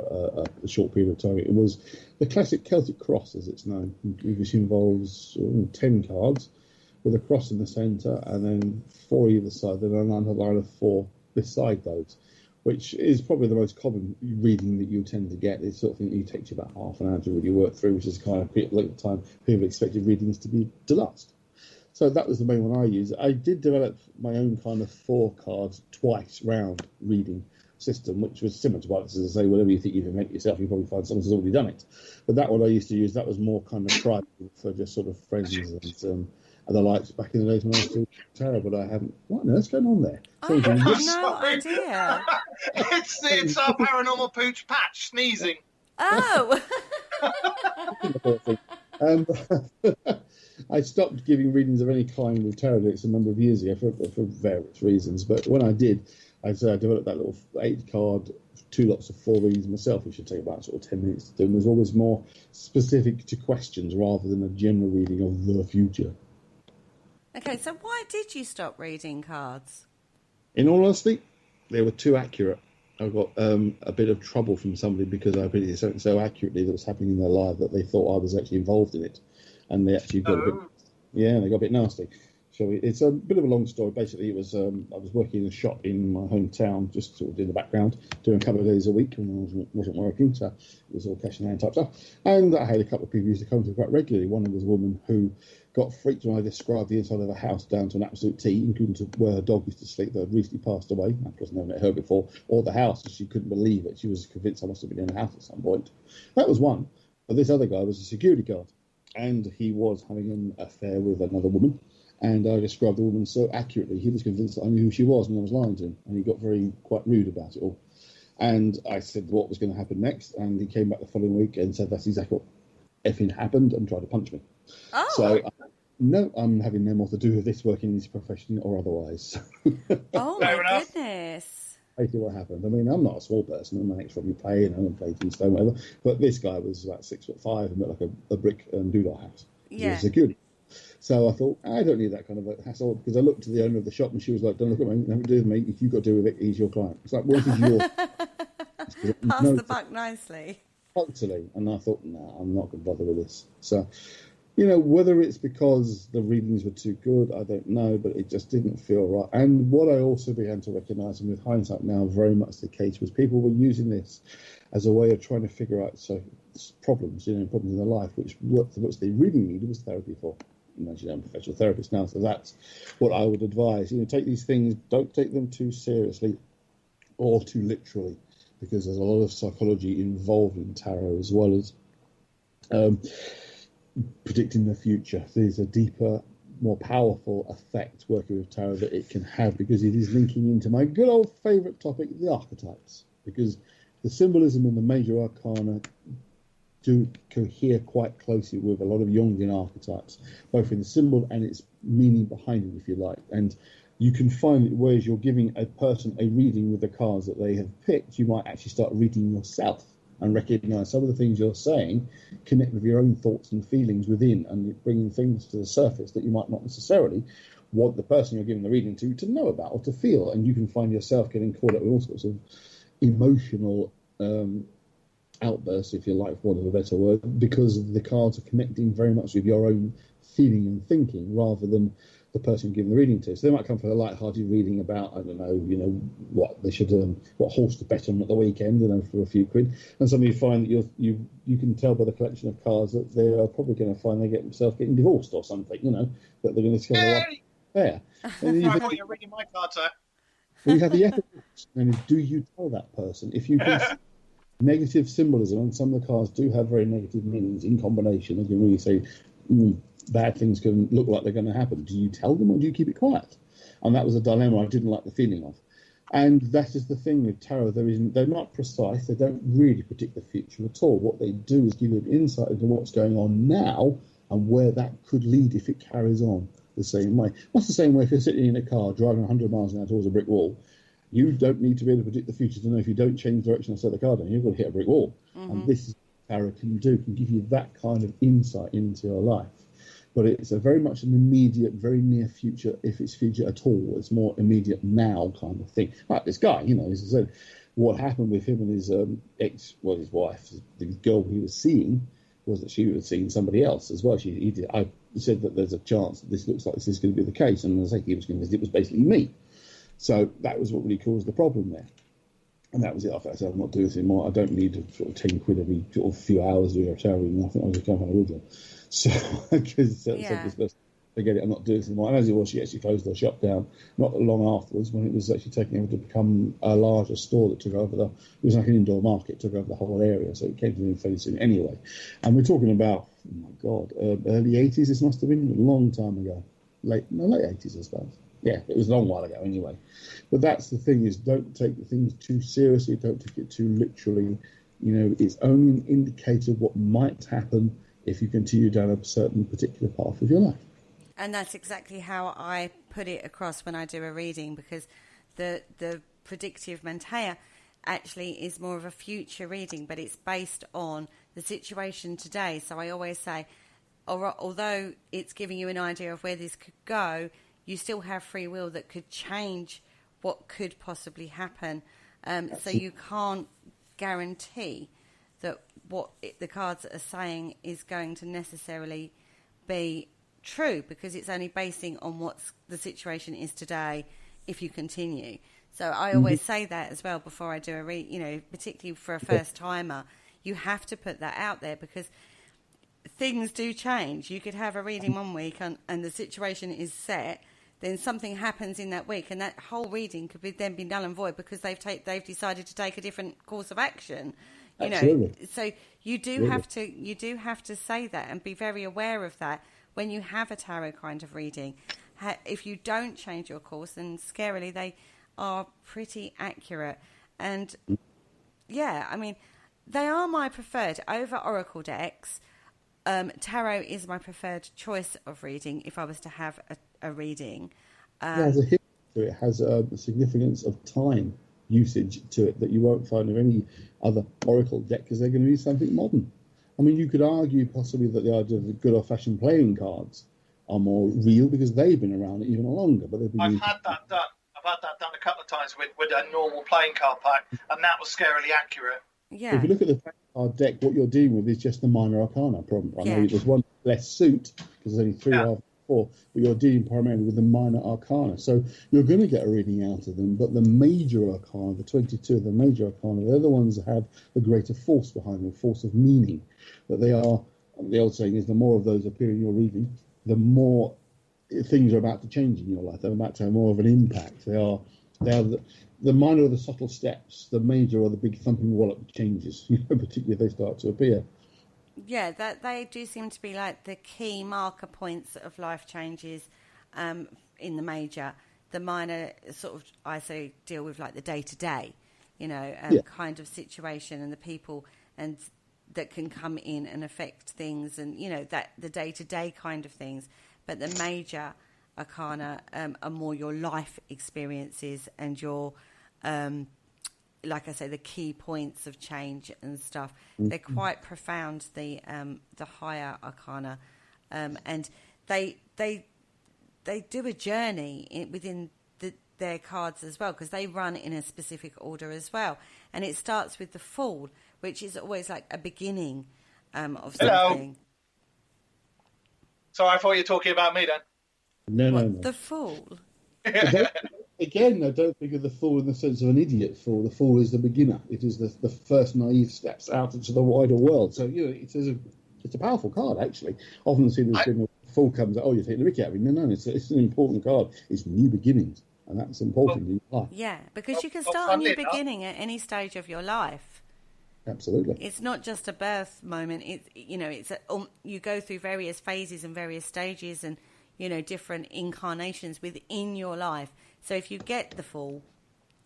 a short period of time, it was the classic Celtic cross, as it's known, which involves 10 cards with a cross in the centre and then 4 either side, then an underline of 4 beside those, which is probably the most common reading that you tend to get. It's sort of thing that takes you about half an hour to really work through, which is kind of at the time people expected readings to last. So that was the main one I used. I did develop my own kind of 4 cards twice round reading system, which was similar to what, as I say, whatever you think you can make yourself, you probably find someone who's already done it. But that one I used to use, that was more kind of private for just sort of friends and the likes back in the days when I was still tarot, but I haven't. What on earth's going on there? I have no idea. It's our paranormal pooch Patch sneezing. Oh. I stopped giving readings of any kind with tarot decks a number of years ago for various reasons. But when I did, I developed that little 8-card, 2 lots of 4 readings myself, which should take about sort of 10 minutes to do. And was always more specific to questions rather than a general reading of the future. Okay, so why did you stop reading cards? In all honesty, they were too accurate. I got a bit of trouble from somebody because I predicted something so accurately that was happening in their life that they thought I was actually involved in it, and they actually got they got a bit nasty. So it's a bit of a long story. Basically, it was I was working in a shop in my hometown, just sort of in the background, doing a couple of days a week when I wasn't working, so it was all cash in hand type stuff. And I had a couple of people who used to come to quite regularly. One was a woman who got freaked when I described the inside of a house down to an absolute T, including to where her dog used to sleep that had recently passed away. Of course, I've never met her before, or the house, and she couldn't believe it. She was convinced I must have been in the house at some point. That was one. But this other guy was a security guard, and he was having an affair with another woman. And I described the woman so accurately, he was convinced that I knew who she was and I was lying to him. And he got quite rude about it all. And I said what was going to happen next. And he came back the following week and said that's exactly what effing happened and tried to punch me. Oh. So, no, I'm having no more to do with this working in this profession or otherwise. Oh, my goodness. Basically what happened. I mean, I'm not a small person. I'm an ex-rugby player, and played in stone, whatever. But this guy was about 6'5" and looked like a brick and doodah house. Yeah. He was security. So I thought, I don't need that kind of a hassle, because I looked to the owner of the shop and she was like, don't look at me, nothing to do with me. If you've got to do with it, he's your client. It's like, what is your... Pass the buck nicely. Totally. And I thought, no, I'm not going to bother with this. So, whether it's because the readings were too good, I don't know, but it just didn't feel right. And what I also began to recognise, and with hindsight now very much the case, was people were using this as a way of trying to figure out problems, problems in their life, which they really needed was therapy for. As I'm a professional therapist now, so that's what I would advise. Take these things, don't take them too seriously or too literally, because there's a lot of psychology involved in tarot, as well as predicting the future. There's a deeper, more powerful effect working with tarot that it can have, because it is linking into my good old favourite topic, the archetypes, because the symbolism in the major arcana do cohere quite closely with a lot of Jungian archetypes, both in the symbol and its meaning behind it, if you like. And you can find that whereas you're giving a person a reading with the cards that they have picked, you might actually start reading yourself and recognise some of the things you're saying connect with your own thoughts and feelings within, and bringing things to the surface that you might not necessarily want the person you're giving the reading to know about or to feel. And you can find yourself getting caught up with all sorts of emotional outbursts, if you like, for want of a better word, because the cards are connecting very much with your own feeling and thinking rather than the person you're giving the reading to. So they might come for a light-hearted reading about, I don't know, what they should, what horse to bet on at the weekend, for a few quid, and suddenly you find that you can tell by the collection of cards that they are probably going to find they get themselves getting divorced or something, that they're going to discover there. And I thought you were reading my card, sir. Well, you have the ethics, and do you tell that person if you can? Negative symbolism, and some of the cards do have very negative meanings in combination. They can really say bad things can look like they're going to happen. Do you tell them or do you keep it quiet? And that was a dilemma I didn't like the feeling of. And that is the thing with tarot. They're not precise. They don't really predict the future at all. What they do is give you an insight into what's going on now and where that could lead if it carries on the same way. That's the same way if you're sitting in a car driving 100 miles an hour towards a brick wall. You don't need to be able to predict the future to know if you don't change direction and set the car down, you've got to hit a brick wall. Mm-hmm. And this is what tarot can give you that kind of insight into your life. but it's a very much an immediate, very near future, if it's future at all. It's more immediate now kind of thing. Like this guy, as I said, what happened with him and his his wife, the girl he was seeing, was that she was seeing somebody else as well. I said that there's a chance that this looks like this is going to be the case, and as I say, he was going to visit, it was basically me. So that was what really caused the problem there. And that was it. I said, I'm not doing this anymore. I don't need sort of 10 quid every sort of few hours doing a tarot reading. I think I'll just go and have a So, because forget it, I'm not doing this anymore. And as it was, she actually closed her shop down not long afterwards, when it was actually taking over to become a larger store that took over it was like an indoor market, took over the whole area. So it came to me fairly soon anyway. And we're talking about, oh my God, early 80s, this must have been a long time ago. Late 80s, I suppose. Yeah, it was a long while ago anyway. But that's the thing, is don't take the things too seriously, don't take it too literally. It's only an indicator of what might happen if you continue down a certain particular path of your life. And that's exactly how I put it across when I do a reading, because the predictive mentea actually is more of a future reading, but it's based on the situation today. So I always say, although it's giving you an idea of where this could go, you still have free will that could change what could possibly happen. So you can't guarantee that what the cards are saying is going to necessarily be true, because it's only basing on what the situation is today if you continue. So I always say that as well before I do a read, particularly for a first timer, you have to put that out there, because things do change. You could have a reading one week and the situation is set, then something happens in that week, and that whole reading could then be null and void because they've decided to take a different course of action. So you do have to say that and be very aware of that when you have a tarot kind of reading. If you don't change your course, then scarily they are pretty accurate. And yeah, I mean, they are my preferred over oracle decks. Tarot is my preferred choice of reading if I was to have a reading. It has a history to it. It has a significance of time usage to it that you won't find in any other oracle deck, because they're going to be something modern. I mean, you could argue possibly that the idea of the good old-fashioned playing cards are more real because they've been around even longer. But I've had that done. I've had that done a couple of times with a normal playing card pack, and that was scarily accurate. Yeah. If you look at the playing card deck, what you're dealing with is just the minor arcana problem. I know there's one less suit because there's only three or four, but you're dealing primarily with the minor arcana. So you're going to get a reading out of them, but the major arcana, the 22 of the major arcana, they're the ones that have the greater force behind them, force of meaning. That they are, the old saying is, the more of those appear in your reading, the more things are about to change in your life. They're about to have more of an impact. They are the minor are the subtle steps, the major are the big thumping wallop changes, particularly if they start to appear. Yeah, that they do seem to be like the key marker points of life changes in the major. The minor sort of, I say, deal with like the day-to-day, kind of situation and the people and that can come in and affect things and, that the day-to-day kind of things. But the major arcana are more your life experiences and your, like I say, the key points of change and stuff. They're quite profound, the higher arcana. And they do a journey within their cards as well, because they run in a specific order as well. And it starts with the Fool, which is always like a beginning of something. Hello. So I thought you were talking about me then. No. The Fool? Again, I don't think of the Fool in the sense of an idiot fool. The Fool is the beginner. It is the first naive steps out into the wider world. So, it's a powerful card, actually. Often seen as being a Fool comes out, you're taking the mickey out of me. No, it's an important card. It's new beginnings, and that's important in life. Yeah, because you can start a new beginning at any stage of your life. Absolutely. It's not just a birth moment. You go through various phases and various stages and, different incarnations within your life. So if you get the Fool,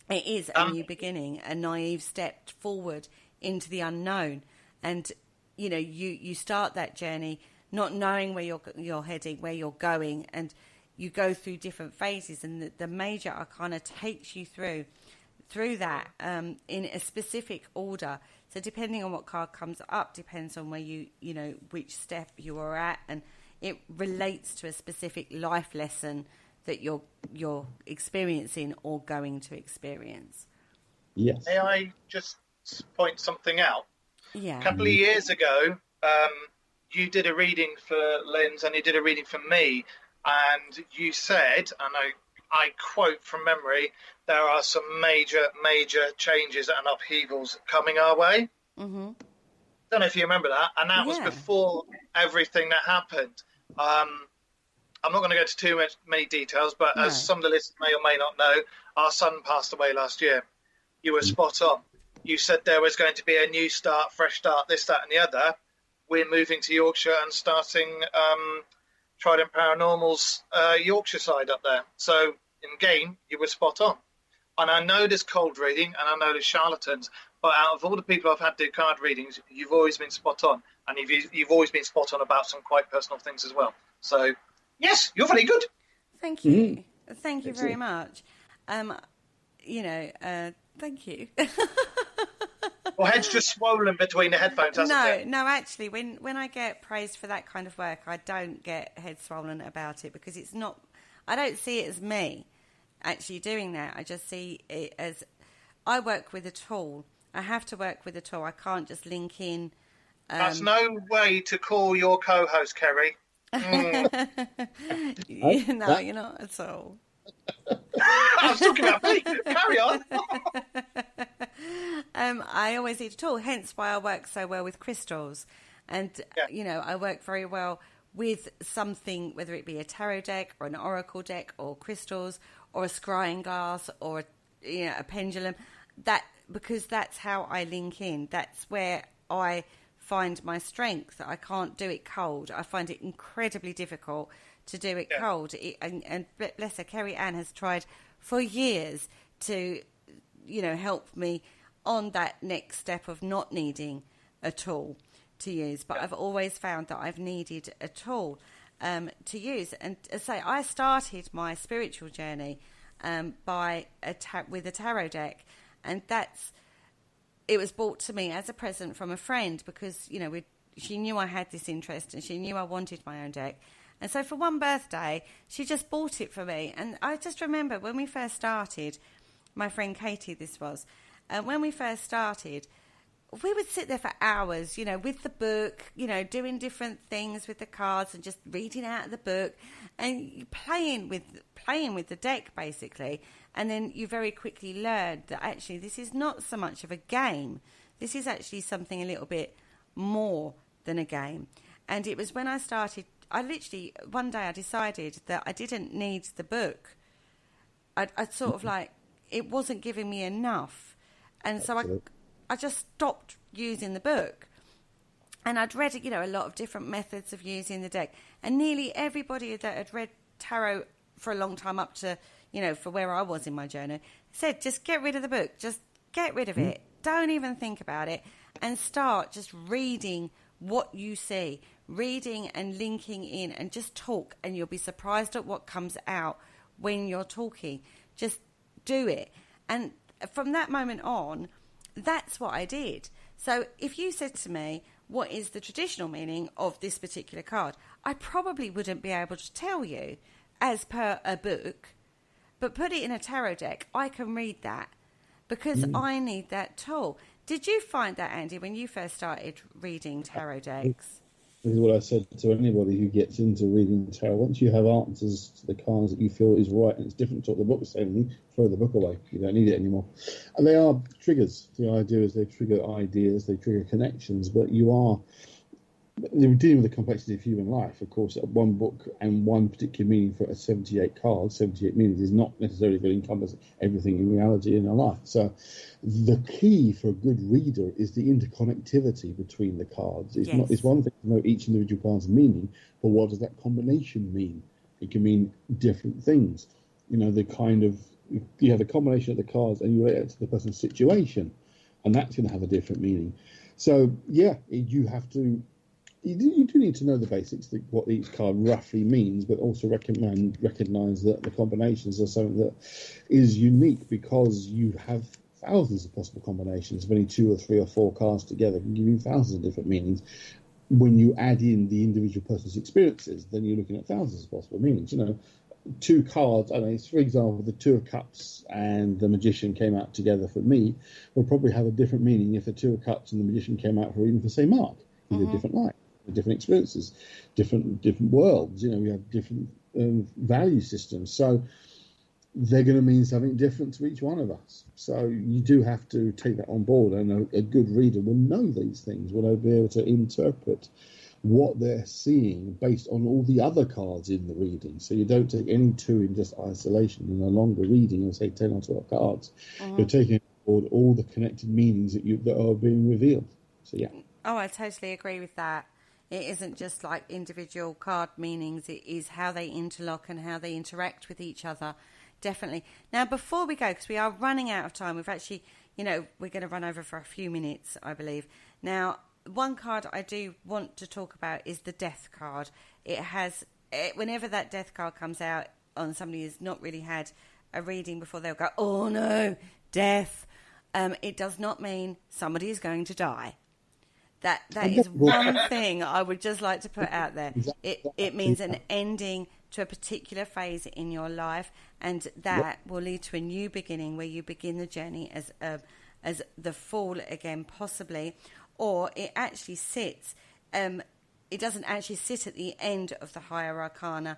it is a new beginning, a naive step forward into the unknown. And, you start that journey not knowing where you're heading, where you're going, and you go through different phases. And the major arcana takes you through that in a specific order. So depending on what card comes up depends on where which step you are at, and it relates to a specific life lesson that you're experiencing or going to experience. Yes. May I just point something out? Yeah. A couple of years ago, you did a reading for Lynn's and you did a reading for me, and you said, and I quote from memory, there are some major changes and upheavals coming our way. Mm-hmm. Don't know if you remember that, and that was before everything that happened. I'm not going to go into too many details, but as some of the listeners may or may not know, our son passed away last year. You were spot on. You said there was going to be a new start, fresh start, this, that, and the other. We're moving to Yorkshire and starting Trident Paranormal's Yorkshire side up there. So in game, you were spot on. And I know there's cold reading and I know there's charlatans, but out of all the people I've had do card readings, you've always been spot on. And you've always been spot on about some quite personal things as well. So, yes, you're very good. Thank you. Thank you very much. Thank you. Well, head's just swollen between the headphones, hasn't it? No, actually, when I get praised for that kind of work, I don't get head swollen about it because it's not, I don't see it as me actually doing that. I just see it as, I work with a tool. I have to work with a tool. I can't just link in. That's no way to call your co-host, Kerry. No, you're not at all. I was talking about me. Carry on. I always need a tool, hence why I work so well with crystals. And, I work very well with something, whether it be a tarot deck or an oracle deck or crystals or a scrying glass or, a pendulum. Because that's how I link in. That's where I find my strength. I can't do it cold. I find it incredibly difficult to do it cold. And bless her, Kerry Ann has tried for years to, help me on that next step of not needing a tool to use. But I've always found that I've needed a tool to use. And as I say, I started my spiritual journey with a tarot deck. And it was brought to me as a present from a friend because, she knew I had this interest and she knew I wanted my own deck. And so for one birthday, she just bought it for me. And I just remember when we first started, my friend Katie, this was, when we first started, we would sit there for hours, with the book, doing different things with the cards and just reading out of the book and playing with the deck, basically. And then you very quickly learned that actually this is not so much of a game. This is actually something a little bit more than a game. And it was when I started, one day I decided that I didn't need the book. I sort of it wasn't giving me enough. And so I just stopped using the book. And I'd read, a lot of different methods of using the deck. And nearly everybody that had read tarot for a long time up to, for where I was in my journey, said, just get rid of the book. Just get rid of it. Don't even think about it. And start just reading what you see. Reading and linking in and just talk. And you'll be surprised at what comes out when you're talking. Just do it. And from that moment on, that's what I did. So if you said to me, what is the traditional meaning of this particular card? I probably wouldn't be able to tell you as per a book, but put it in a tarot deck. I can read that because I need that tool. Did you find that, Andy, when you first started reading tarot decks? This is what I said to anybody who gets into reading tarot. Once you have answers to the cards that you feel is right, and it's different to what the book is saying, throw the book away. You don't need it anymore. And they are triggers. The idea is they trigger ideas, they trigger connections, but they're dealing with the complexity of human life. Of course, one book and one particular meaning for a 78 cards, 78 meanings, is not necessarily going to encompass everything in reality in our life. So the key for a good reader is the interconnectivity between the cards. It's one thing to know each individual card's meaning, but what does that combination mean? It can mean different things. You have the combination of the cards and you relate it to the person's situation, and that's going to have a different meaning. So, you do need to know the basics, what each card roughly means, but also recognise that the combinations are something that is unique because you have thousands of possible combinations. If only 2 or 3 or 4 cards together can give you thousands of different meanings. when you add in the individual person's experiences, then you're looking at thousands of possible meanings. You know, two cards, I mean, for example, the Two of Cups and the Magician came out together for me, will probably have a different meaning if the Two of Cups and the Magician came out for even for, say, Mark. He's a different life, different experiences, different worlds. You know, we have different value systems. So they're going to mean something different to each one of us. So you do have to take that on board, and a good reader will know these things, will be able to interpret what they're seeing based on all the other cards in the reading. So you don't take any two in just isolation. In a longer reading of, say, 10 or 12 cards, you're taking on board all the connected meanings that are being revealed. So, yeah. Oh, I totally agree with that. It isn't just like individual card meanings. It is how they interlock and how they interact with each other. Definitely. Now, before we go, because we are running out of time, we've actually, we're going to run over for a few minutes, I believe. Now, one card I do want to talk about is the death card. Whenever that death card comes out on somebody who's not really had a reading before, they'll go, oh no, death. It does not mean somebody is going to die. That is one thing I would just like to put out there. It means an ending to a particular phase in your life, and that will lead to a new beginning where you begin the journey as the Fool again, possibly. Or it actually sits, it doesn't actually sit at the end of the Higher Arcana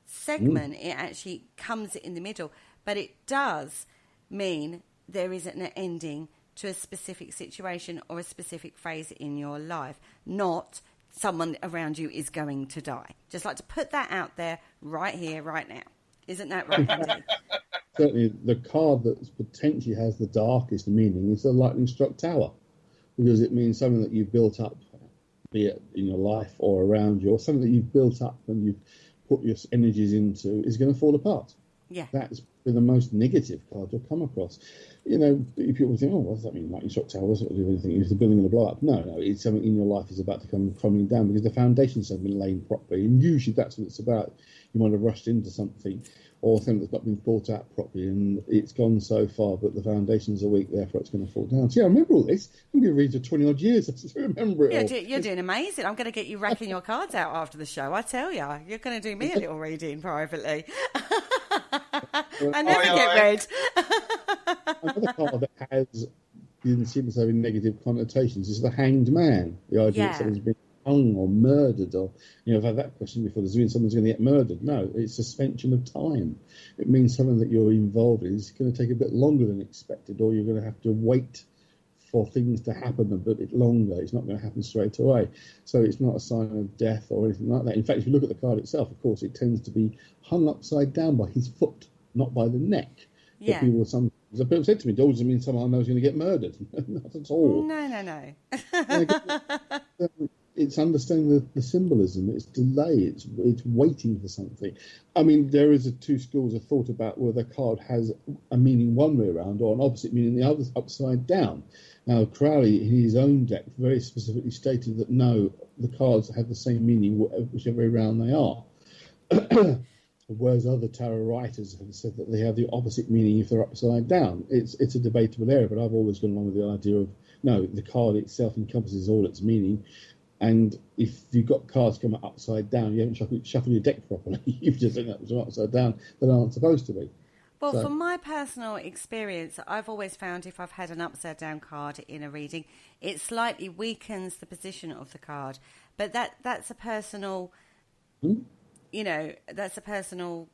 segment. It actually comes in the middle. But it does mean there isn't an ending to a specific situation or a specific phase in your life. Not someone around you is going to die. Just like to put that out there right here, right now. Isn't that right, Andy? Certainly the card that potentially has the darkest meaning is the Lightning Struck Tower, because it means something that you've built up, be it in your life or around you, or something that you've built up and you've put your energies into is going to fall apart. Yeah. That's the most negative card you'll come across. People think, oh, what does that mean? Lightning Struck Tower doesn't do anything. Is the building going to blow up? No, it's something in your life is about to come crumbling down because the foundations haven't been laid properly. And usually that's what it's about. You might have rushed into something or something that's not been thought out properly, and it's gone so far, but the foundations are weak, therefore it's going to fall down. So, yeah, I remember all this. I'm going to read for 20 odd years. I just remember it all. You're doing amazing. I'm going to get you racking your cards out after the show. I tell you, you're going to do me a little reading privately. I never get read. Another card that has didn't seem to have negative connotations is the Hanged Man. The idea that someone's been hung or murdered, or I've had that question before. Does it mean someone's going to get murdered? No, it's suspension of time. It means something that you're involved in is going to take a bit longer than expected, or you're going to have to wait for things to happen a bit longer. It's not going to happen straight away. So it's not a sign of death or anything like that. In fact, if you look at the card itself, of course, it tends to be hung upside down by his foot, not by the neck. Yeah. People said to me, does it mean someone I know is going to get murdered? Not at all. No. It's understanding the symbolism. It's delay. It's waiting for something. I mean, there is two schools of thought about whether a card has a meaning one way around or an opposite meaning the other upside down. Now, Crowley, in his own deck, very specifically stated that no, the cards have the same meaning whichever way around they are. Whereas other tarot writers have said that they have the opposite meaning if they're upside down. It's a debatable area, but I've always gone along with the idea of, no, the card itself encompasses all its meaning. And if you've got cards come upside down, you haven't shuffled your deck properly. You've just ended up upside down that aren't supposed to be. Well, from my personal experience, I've always found if I've had an upside down card in a reading, it slightly weakens the position of the card. But that's a personal... that's a personal,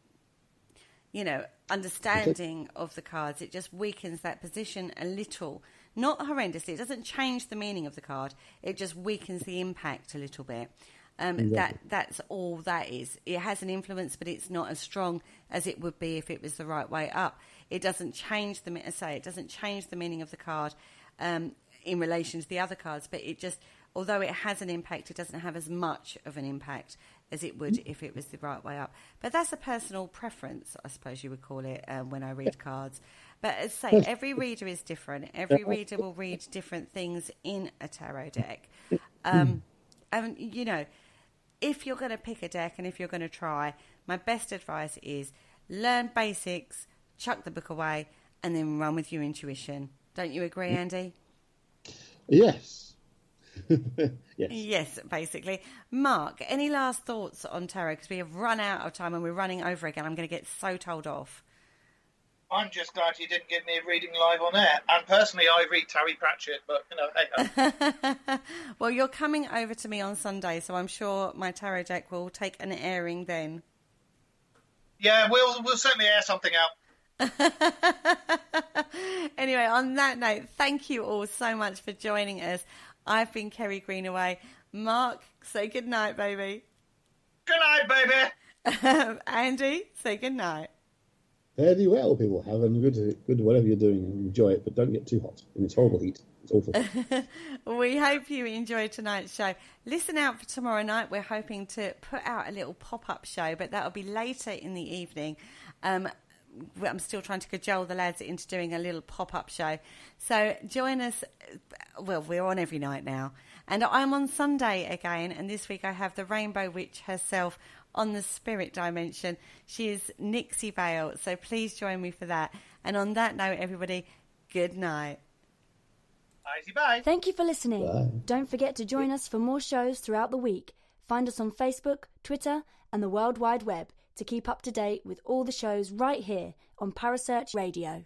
understanding of the cards. It just weakens that position a little. Not horrendously. It doesn't change the meaning of the card. It just weakens the impact a little bit. That's all that is. It has an influence, but it's not as strong as it would be if it was the right way up. It doesn't change it doesn't change the meaning of the card in relation to the other cards, but it just, although it has an impact, it doesn't have as much of an impact as it would if it was the right way up. But that's a personal preference, I suppose you would call it, when I read cards. But as I say, every reader is different. Every reader will read different things in a tarot deck. And, if you're going to pick a deck and if you're going to try, my best advice is learn basics, chuck the book away, and then run with your intuition. Don't you agree, Andy? Yes. Yes. Yes, basically. Mark, any last thoughts on tarot? Because we have run out of time and we're running over again. I'm going to get so told off. I'm just glad you didn't give me a reading live on air. And personally, I read Terry Pratchett, but, hey. Well, you're coming over to me on Sunday, so I'm sure my tarot deck will take an airing then. Yeah, we'll certainly air something out. Anyway, on that note, thank you all so much for joining us. I've been Kerry Greenaway. Mark, say good night, baby. Good night, baby. Andy, say good night. Fare thee well, people. Have a good whatever you're doing and enjoy it, but don't get too hot. In this horrible heat. It's awful. We hope you enjoyed tonight's show. Listen out for tomorrow night. We're hoping to put out a little pop-up show, but that'll be later in the evening. I'm still trying to cajole the lads into doing a little pop-up show. So join us. Well, we're on every night now. And I'm on Sunday again. And this week I have the Rainbow Witch herself on the spirit dimension. She is Nixie Vale. So please join me for that. And on that note, everybody, good night. Bye. Thank you for listening. Bye. Don't forget to join us for more shows throughout the week. Find us on Facebook, Twitter, and the World Wide Web to keep up to date with all the shows right here on Parasearch Radio.